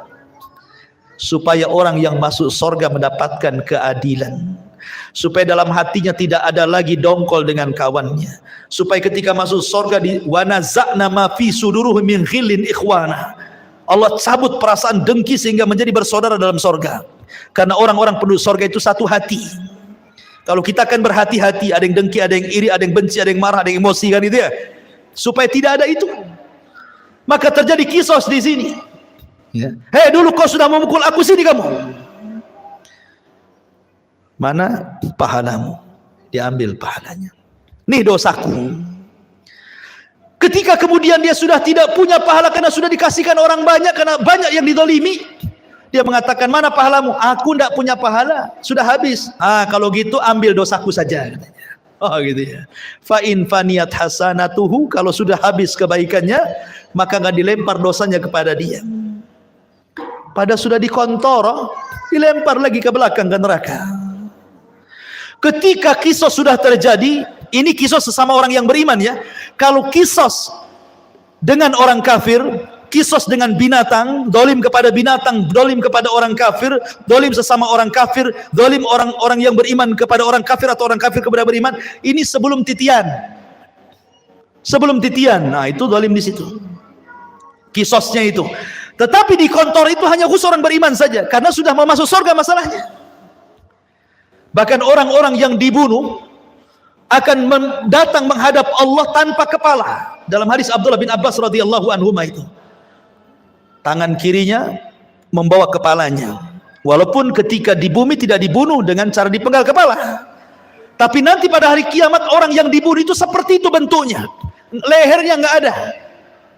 Supaya orang yang masuk sorga mendapatkan keadilan. Supaya dalam hatinya tidak ada lagi dongkol dengan kawannya. Supaya ketika masuk sorga di wanaza'na ma fi suduruhum min ghillin ikhwana. Allah cabut perasaan dengki sehingga menjadi bersaudara dalam sorga. Karena orang-orang penduduk sorga itu satu hati. Kalau kita akan berhati-hati, ada yang dengki, ada yang iri, ada yang benci, ada yang marah, ada yang emosi, kan itu ya. Supaya tidak ada itu, maka terjadi kisos di sini. Ya. Hei, dulu kau sudah memukul aku, sini kamu. Mana pahalamu? Diambil pahalanya. Nih dosaku. Ketika kemudian dia sudah tidak punya pahala karena sudah dikasihkan orang banyak, karena banyak yang didolimi, dia mengatakan, mana pahalamu? Aku tidak punya pahala, sudah habis. Kalau gitu ambil dosaku saja, katanya. Oh gitu ya. Fa in faniyat hasanatuhu, kalau sudah habis kebaikannya, maka nggak dilempar dosanya kepada dia. Pada sudah dikontor, dilempar lagi ke belakang ke neraka. Ketika kisos sudah terjadi, ini kisos sesama orang yang beriman ya. Kalau kisos dengan orang kafir, kisos dengan binatang, dolim kepada binatang, dolim kepada orang kafir, dolim sesama orang kafir, dolim orang-orang yang beriman kepada orang kafir atau orang kafir kepada beriman, ini sebelum titian. Sebelum titian, nah itu dolim di situ. Kisosnya itu. Tetapi di kontor itu hanya khusus orang beriman saja, karena sudah mau masuk surga masalahnya. Bahkan orang-orang yang dibunuh akan datang menghadap Allah tanpa kepala. Dalam hadis Abdullah bin Abbas radhiyallahu anhu itu, tangan kirinya membawa kepalanya. Walaupun ketika di bumi tidak dibunuh dengan cara dipenggal kepala, tapi nanti pada hari kiamat orang yang dibunuh itu seperti itu bentuknya. Lehernya nggak ada,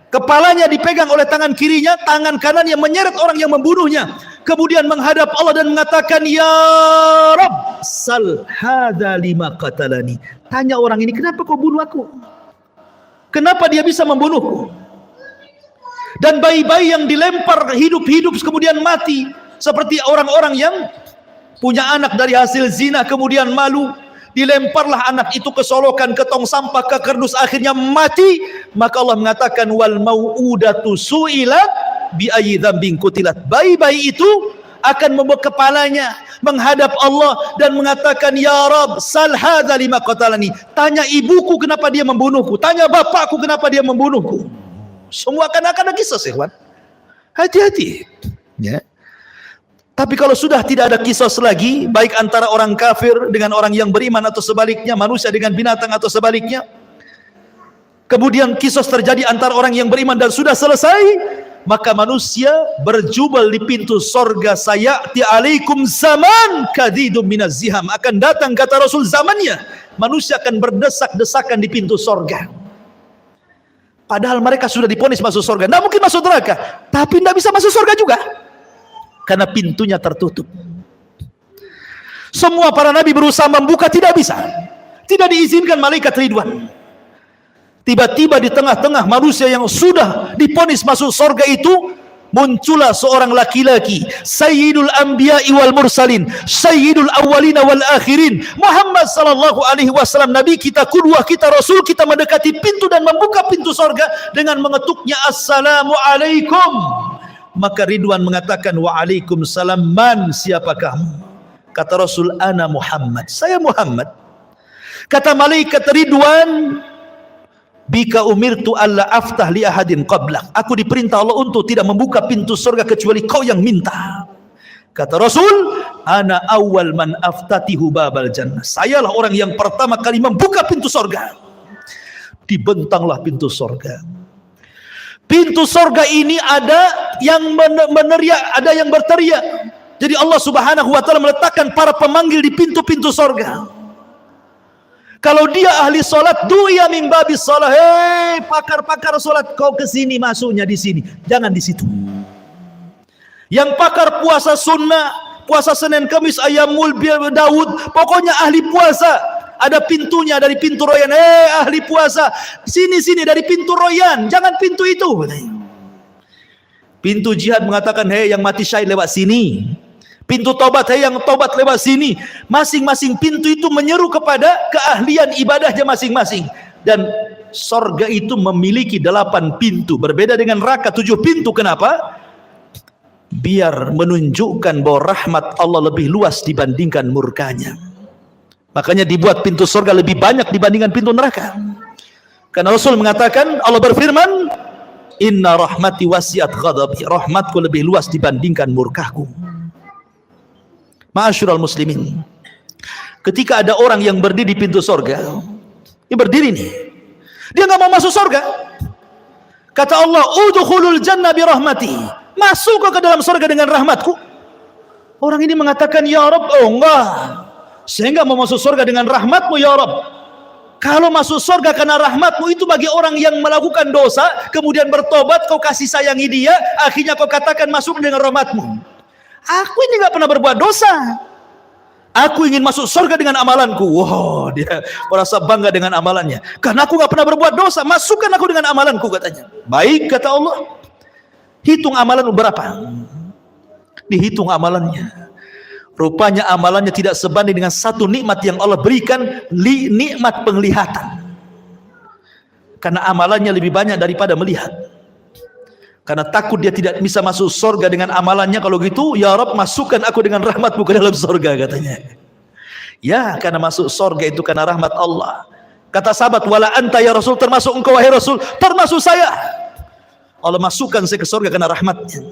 Kepalanya dipegang oleh tangan kirinya, tangan kanannya menyeret orang yang membunuhnya. Kemudian menghadap Allah dan mengatakan, Ya Rabb, sal hadha lima qatalani. Tanya orang ini, kenapa kau bunuh aku? Kenapa dia bisa membunuhku? Dan bayi-bayi yang dilempar hidup-hidup kemudian mati, seperti orang-orang yang punya anak dari hasil zina kemudian malu, dilemparlah anak itu ke solokan, ke tong sampah, ke kardus, akhirnya mati. Maka Allah mengatakan, wal mau'udatu su'ilat bi ayyi dzambin qutilat. Bayi-bayi itu akan membawa kepalanya menghadap Allah dan mengatakan, Ya Rabb, sal hadza lima qatalani. Tanya ibuku kenapa dia membunuhku, tanya bapakku kenapa dia membunuhku. Semua akan ada kisah, ikhwan. Hati-hati, ya. Tapi kalau sudah tidak ada kisos lagi, baik antara orang kafir dengan orang yang beriman atau sebaliknya, manusia dengan binatang atau sebaliknya, kemudian kisos terjadi antara orang yang beriman dan sudah selesai, maka manusia berjubel di pintu sorga. Sayati alaikum zaman kadidum minaz ziham. Akan datang, kata Rasul, zamannya manusia akan berdesak-desakan di pintu sorga. Padahal mereka sudah diponis masuk sorga, tidak mungkin masuk neraka, tapi tidak bisa masuk sorga juga, karena pintunya tertutup. Semua para nabi berusaha membuka, tidak bisa. Tidak diizinkan malaikat Ridwan. Tiba-tiba di tengah-tengah manusia yang sudah diponis masuk surga itu, muncullah seorang laki-laki, Sayyidul Anbiya'i wal Mursalin, Sayyidul Awwalina wal Akhirin, Muhammad sallallahu alaihi wasallam, Nabi kita, qudwah kita, Rasul kita, mendekati pintu dan membuka pintu surga dengan mengetuknya, Assalamu alaikum. Maka Ridwan mengatakan, Waalaikumsalam, man, siapa kamu? Kata Rasul, ana Muhammad, saya Muhammad. Kata malaikat Ridwan, bika umirtu alla aftah li ahadin qablak. Aku diperintah Allah untuk tidak membuka pintu surga kecuali kau yang minta. Kata Rasul, ana awal man aftatihu babal jannah. Sayalah orang yang pertama kali membuka pintu surga. Dibentanglah pintu surga. Pintu surga ini ada yang meneriak, ada yang berteriak. Jadi Allah Subhanahu wa taala meletakkan para pemanggil di pintu-pintu surga. Kalau dia ahli solat, duya min babis salah. Hei pakar-pakar solat, kau ke sini, masuknya di sini, jangan di situ. Yang pakar puasa sunnah, puasa Senin Kamis Ayyamul Daud, pokoknya ahli puasa, ada pintunya dari pintu royan. Hei ahli puasa, sini-sini dari pintu royan, jangan pintu itu. Pintu jihad mengatakan, hei yang mati syahid lewat sini. Pintu tobat, hei yang tobat lewat sini. Masing-masing pintu itu menyeru kepada keahlian ibadahnya masing-masing. Dan sorga itu memiliki 8 pintu. Berbeda dengan neraka 7 pintu. Kenapa? Biar menunjukkan bahwa rahmat Allah lebih luas dibandingkan murkanya. Makanya dibuat pintu sorga lebih banyak dibandingkan pintu neraka. Karena Rasul mengatakan, Allah berfirman, Inna rahmati wasiat ghadabi. Rahmatku lebih luas dibandingkan murkahku. Ma'asyiral muslimin, ketika ada orang yang berdiri di pintu sorga, dia berdiri nih, dia nggak mau masuk sorga. Kata Allah, udkhulul jannah bi rahmati, masuk ke dalam sorga dengan rahmatku. Orang ini mengatakan, ya Rabb, oh enggak, saya nggak mau masuk sorga dengan rahmatmu ya Rabb. Kalau masuk sorga karena rahmatmu itu bagi orang yang melakukan dosa kemudian bertobat, kau kasih sayangi dia, akhirnya kau katakan masuk dengan rahmatmu. Aku ini nggak pernah berbuat dosa. Aku ingin masuk surga dengan amalanku. Wow, dia merasa bangga dengan amalannya. Karena aku nggak pernah berbuat dosa, masukkan aku dengan amalanku, katanya. Baik, kata Allah. Hitung amalan berapa? Dihitung amalannya. Rupanya amalannya tidak sebanding dengan satu nikmat yang Allah berikan, nikmat penglihatan. Karena amalannya lebih banyak daripada melihat. Karena takut dia tidak bisa masuk surga dengan amalannya. Kalau gitu, ya Rabb, masukkan aku dengan rahmatmu ke dalam surga, katanya. Ya, karena masuk surga itu karena rahmat Allah. Kata sahabat, wala anta ya Rasul, termasuk engkau wahai Rasul, termasuk saya. Allah masukkan saya ke surga karena rahmatnya.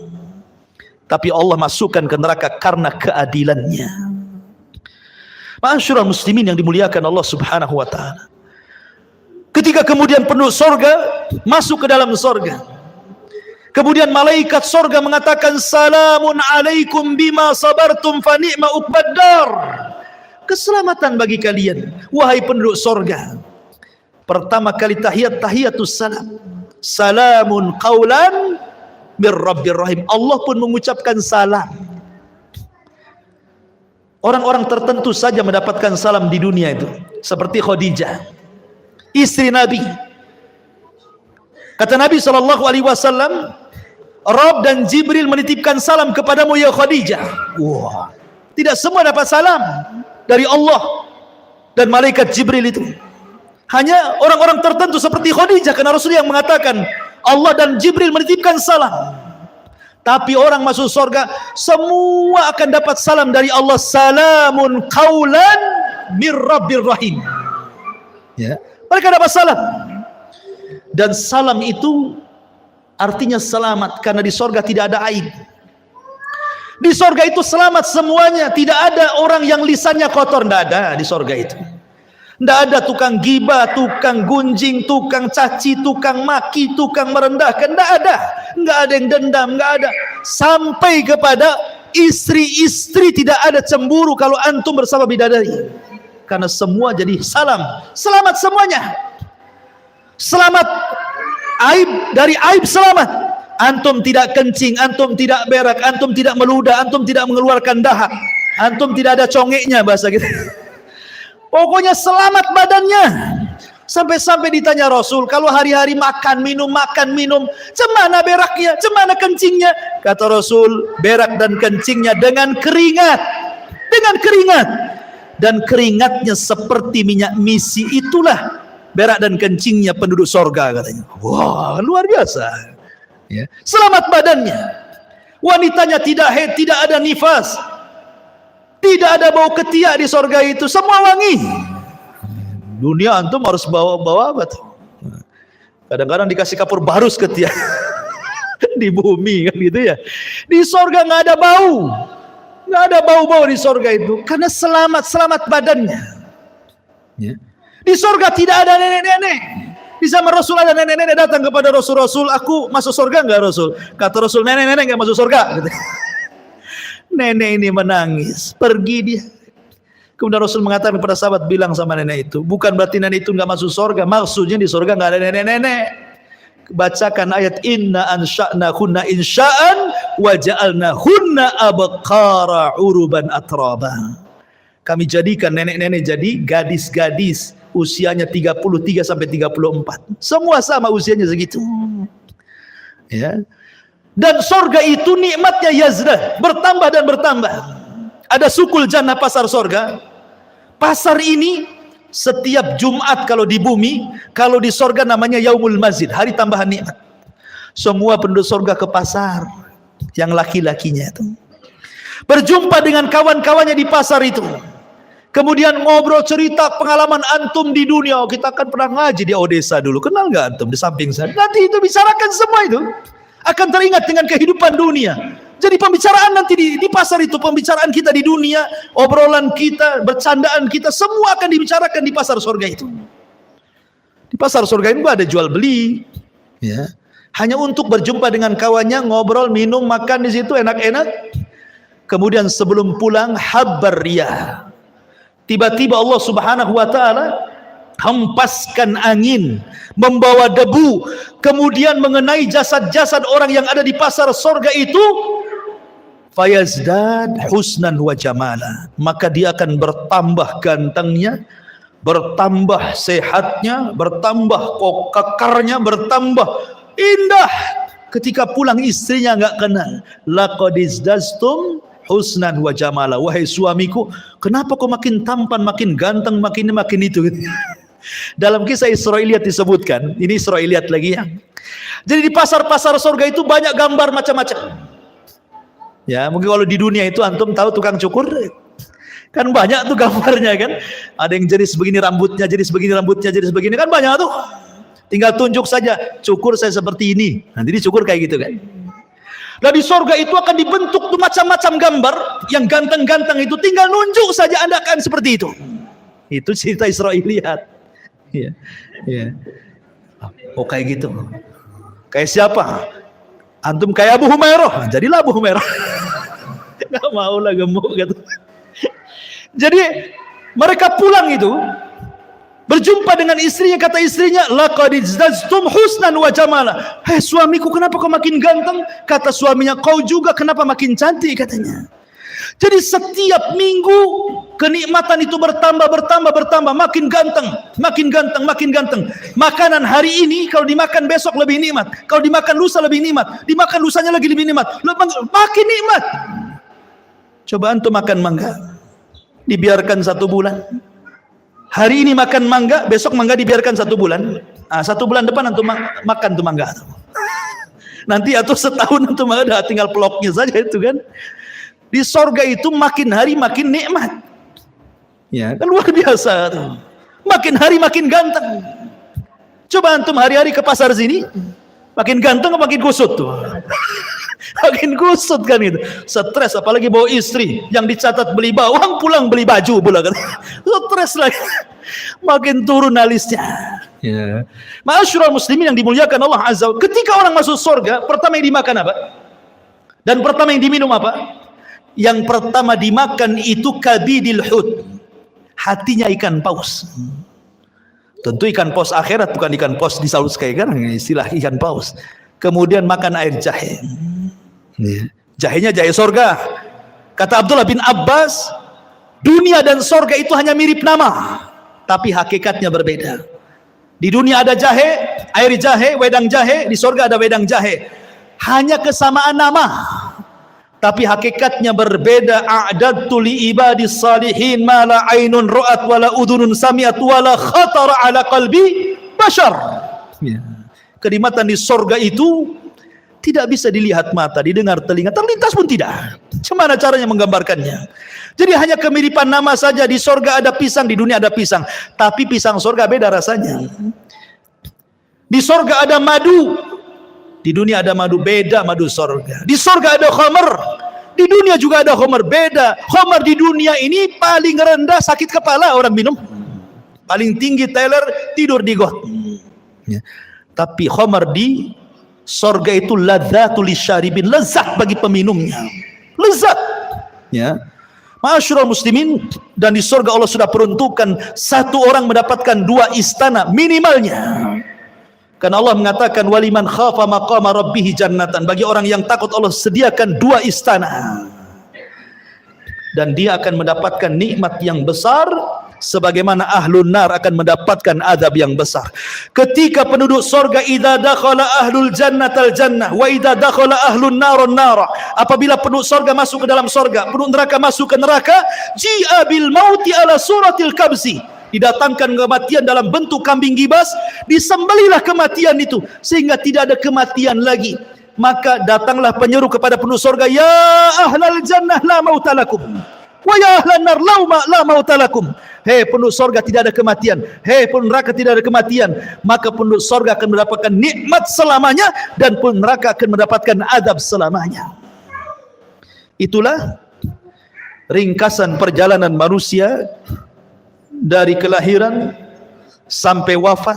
Tapi Allah masukkan ke neraka karena keadilannya. Ma'asyiral muslimin yang dimuliakan Allah Subhanahu wa taala. Ketika kemudian penduduk surga masuk ke dalam surga, kemudian malaikat surga mengatakan, salamun alaikum bima sabartum fa ni'ma uqbaddar. Keselamatan bagi kalian wahai penduduk surga. Pertama kali tahiyatus salam. salamun qaulan mir rabbir rahim. Allah pun mengucapkan salam. Orang-orang tertentu saja mendapatkan salam di dunia itu, seperti Khadijah, istri Nabi. Kata Nabi SAW, Rabb dan Jibril menitipkan salam kepadamu ya Khadijah. Wah, tidak semua dapat salam dari Allah dan malaikat Jibril itu. Hanya orang-orang tertentu seperti Khadijah, karena Rasul yang mengatakan Allah dan Jibril menitipkan salam. Tapi orang masuk surga semua akan dapat salam dari Allah, salamun qaulan mir rabbir rahim. Ya, mereka dapat salam. Dan salam itu artinya selamat, karena di surga tidak ada aib. Di surga itu selamat semuanya, tidak ada orang yang lisannya kotor, tidak ada di surga itu. Tidak ada tukang gibah, tukang gunjing, tukang caci, tukang maki, tukang merendahkan, tidak ada. Tidak ada yang dendam, tidak ada. Sampai kepada istri-istri tidak ada cemburu kalau antum bersama bidadari. Karena semua jadi salam. Selamat semuanya. Selamat aib, dari aib selamat. Antum tidak kencing, antum tidak berak, antum tidak meludah, antum tidak mengeluarkan dahak, antum tidak ada congeknya bahasa kita. Pokoknya selamat badannya. Sampai-sampai ditanya Rasul, kalau hari-hari makan minum, cemana beraknya, cemana kencingnya? Kata Rasul, berak dan kencingnya dengan keringat. Dengan keringat. Dan keringatnya seperti minyak misi, itulah berak dan kencingnya penduduk sorga, katanya. Wah, luar biasa. Ya. Selamat badannya. Wanitanya tidak haid, tidak ada nifas, tidak ada bau ketiak di sorga itu, semua wangi. Dunia antum harus bawa apa tuh? Kadang-kadang dikasih kapur barus ketiak di bumi kan gitu ya. Di sorga nggak ada bau, nggak ada bau-bau di sorga itu, karena selamat badannya. Ya. Di sorga tidak ada nenek-nenek. Di zaman Rasul ada nenek-nenek datang kepada Rasul, aku masuk surga enggak Rasul? Kata Rasul, nenek-nenek enggak masuk surga. Nenek ini menangis, pergi dia. Kemudian Rasul mengatakan kepada sahabat, bilang sama nenek itu, bukan berarti nenek itu enggak masuk surga, maksudnya di surga enggak ada nenek-nenek. Bacakan ayat inna ansha'na hunna insha'an wa ja'alna hunna abqara uruban atraba. Kami jadikan nenek-nenek jadi gadis-gadis usianya 33 sampai 34. Semua sama usianya segitu. Ya. Dan surga itu nikmatnya yazdah, bertambah dan bertambah. Ada sukul jannah, pasar surga. Pasar ini setiap Jumat kalau di bumi, kalau di surga namanya yaumul mazid, hari tambahan nikmat. Semua penduduk surga ke pasar, yang laki-lakinya itu berjumpa dengan kawan-kawannya di pasar itu. Kemudian ngobrol cerita pengalaman antum di dunia. Oh, kita kan pernah ngaji di Odessa dulu. Kenal nggak antum di samping sana? Nanti itu bicarakan semua itu. Akan teringat dengan kehidupan dunia. Jadi pembicaraan nanti di pasar itu, pembicaraan kita di dunia, obrolan kita, bercandaan kita, semua akan dibicarakan di pasar surga itu. Di pasar surga itu ada jual beli, ya. Hanya untuk berjumpa dengan kawannya, ngobrol, minum, makan di situ enak-enak. Kemudian sebelum pulang habbar riyah. Tiba-tiba Allah Subhanahu wa taala hempaskan angin, membawa debu, kemudian mengenai jasad-jasad orang yang ada di pasar surga itu, fayazdad husnan wa jamala, maka dia akan bertambah gantengnya, bertambah sehatnya, bertambah kekarnya, bertambah indah. Ketika pulang istrinya nggak kenal, laqad izdastum husnan wa jamala, wahai suamiku, kenapa kau makin tampan, makin ganteng, makin itu gitu. Dalam kisah Israiliyat disebutkan, ini Israiliyat lagi ya. Jadi di pasar-pasar surga itu banyak gambar macam-macam. Ya, mungkin kalau di dunia itu antum tahu tukang cukur, kan banyak tuh gambarnya kan. Ada yang jenis begini rambutnya, jenis begini rambutnya, jenis begini, kan banyak tuh. Tinggal tunjuk saja, cukur saya seperti ini. Nanti dicukur kayak gitu kan. Nah di surga itu akan dibentuk tuh macam-macam gambar yang ganteng-ganteng itu, tinggal nunjuk saja Anda akan seperti itu. Itu cerita Israiliyat. Ya, ya. Oh kayak gitu. Kayak siapa? Antum kayak Abu Humairah, jadilah Abu Humairah. Gak mau lah gemuk gitu. Jadi mereka pulang itu, Berjumpa dengan istrinya, kata istrinya, laqad izdaztum husnan wa jamala. Hei suamiku, kenapa kau makin ganteng? Kata suaminya, kau juga kenapa makin cantik, katanya. Jadi setiap minggu kenikmatan itu bertambah, makin ganteng, makin ganteng. Makanan hari ini kalau dimakan besok lebih nikmat, kalau dimakan lusa lebih nikmat, dimakan lusanya lagi lebih nikmat, makin nikmat. Coba antum makan mangga, dibiarkan 1 bulan. Hari ini makan mangga, besok mangga dibiarkan 1 bulan. 1 bulan depan antum makan tuh mangga. Nanti atau setahun antum ada tinggal peloknya saja itu kan. Di sorga itu makin hari makin nikmat. Ya, kan luar biasa tuh. Makin hari makin ganteng. Coba antum hari-hari ke pasar sini, makin ganteng makin kusut tuh. Makin kusut kan itu. Stres apalagi bawa istri yang dicatat beli bawang, pulang beli baju pula kan. Stres lagi. Makin turun alisnya. Ya. Ma'asyiral muslimin yang dimuliakan Allah Azza wa Jalla, ketika orang masuk surga, pertama yang dimakan apa? Dan pertama yang diminum apa? Yang pertama dimakan itu kabidil hut. Hatinya ikan paus. Tentu ikan paus akhirat, bukan ikan paus di Saus kayak kan, istilah ikan paus. Kemudian makan air jahe. Jahenya jahe sorga. Kata Abdullah bin Abbas, dunia dan sorga itu hanya mirip nama, tapi hakikatnya berbeda. Di dunia ada jahe, air jahe, wedang jahe. Di sorga ada wedang jahe. Hanya kesamaan nama, tapi hakikatnya berbeda. A'dadtu li ibadis salihin ma la ainun ra'at wa la udhunun sami'at wa la khatara ala qalbi bashar. Kenikmatan di sorga itu tidak bisa dilihat mata, didengar telinga, terlintas pun tidak. Bagaimana caranya menggambarkannya? Jadi hanya kemiripan nama saja. Di sorga ada pisang, di dunia ada pisang, tapi pisang sorga beda rasanya. Di sorga ada madu, di dunia ada madu, beda madu sorga. Di sorga ada khamar, di dunia juga ada khamar, beda. Khamar di dunia ini paling rendah sakit kepala orang minum, paling tinggi teler tidur di got. Tapi khamar di sorga itu ladzatul lisyaribin, lezat bagi peminumnya, lezat. Ya, ma'asyiral muslimin, dan di sorga Allah sudah peruntukkan 1 orang mendapatkan 2 istana minimalnya. Karena Allah mengatakan waliman khafa maqama rabbih jannatan, bagi orang yang takut Allah sediakan 2 istana. Dan dia akan mendapatkan nikmat yang besar sebagaimana ahlun nar akan mendapatkan azab yang besar. Ketika penduduk sorga, idza dakhala ahlul jannatal jannah wa idza dakhala ahlun naron nara, apabila penduduk sorga masuk ke dalam sorga, penduduk neraka masuk ke neraka, ji'a bil mauti ala suratil kabsi, didatangkan kematian dalam bentuk kambing gibas, disembelihlah kematian itu sehingga tidak ada kematian lagi. Maka datanglah penyeru kepada penduduk sorga, ya ahlal jannah la mautalakum wa ya ahlan nar la mautalakum. Hei penduduk sorga, tidak ada kematian. Hei penduduk neraka, tidak ada kematian. Maka penduduk sorga akan mendapatkan nikmat selamanya, dan penduduk neraka akan mendapatkan azab selamanya. Itulah ringkasan perjalanan manusia dari kelahiran sampai wafat,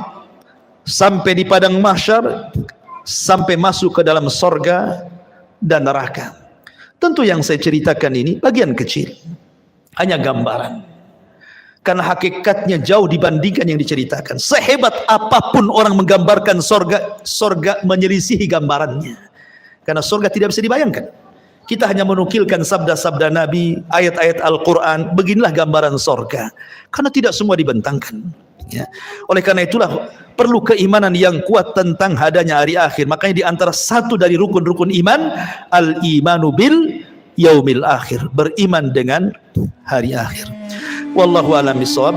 sampai di padang mahsyar, sampai masuk ke dalam sorga dan neraka. Tentu yang saya ceritakan ini bagian kecil, hanya gambaran. Karena hakikatnya jauh dibandingkan yang diceritakan. Sehebat apapun orang menggambarkan sorga, sorga menyelisihi gambarannya. Karena sorga tidak bisa dibayangkan. Kita hanya menukilkan sabda-sabda Nabi, ayat-ayat Al-Quran, beginilah gambaran sorga. Karena tidak semua dibentangkan. Ya. Oleh karena itulah perlu keimanan yang kuat tentang adanya hari akhir. Makanya di antara satu dari rukun-rukun iman, al-imanu bil yaumil akhir, beriman dengan hari akhir. Wallahu a'lam bishawab.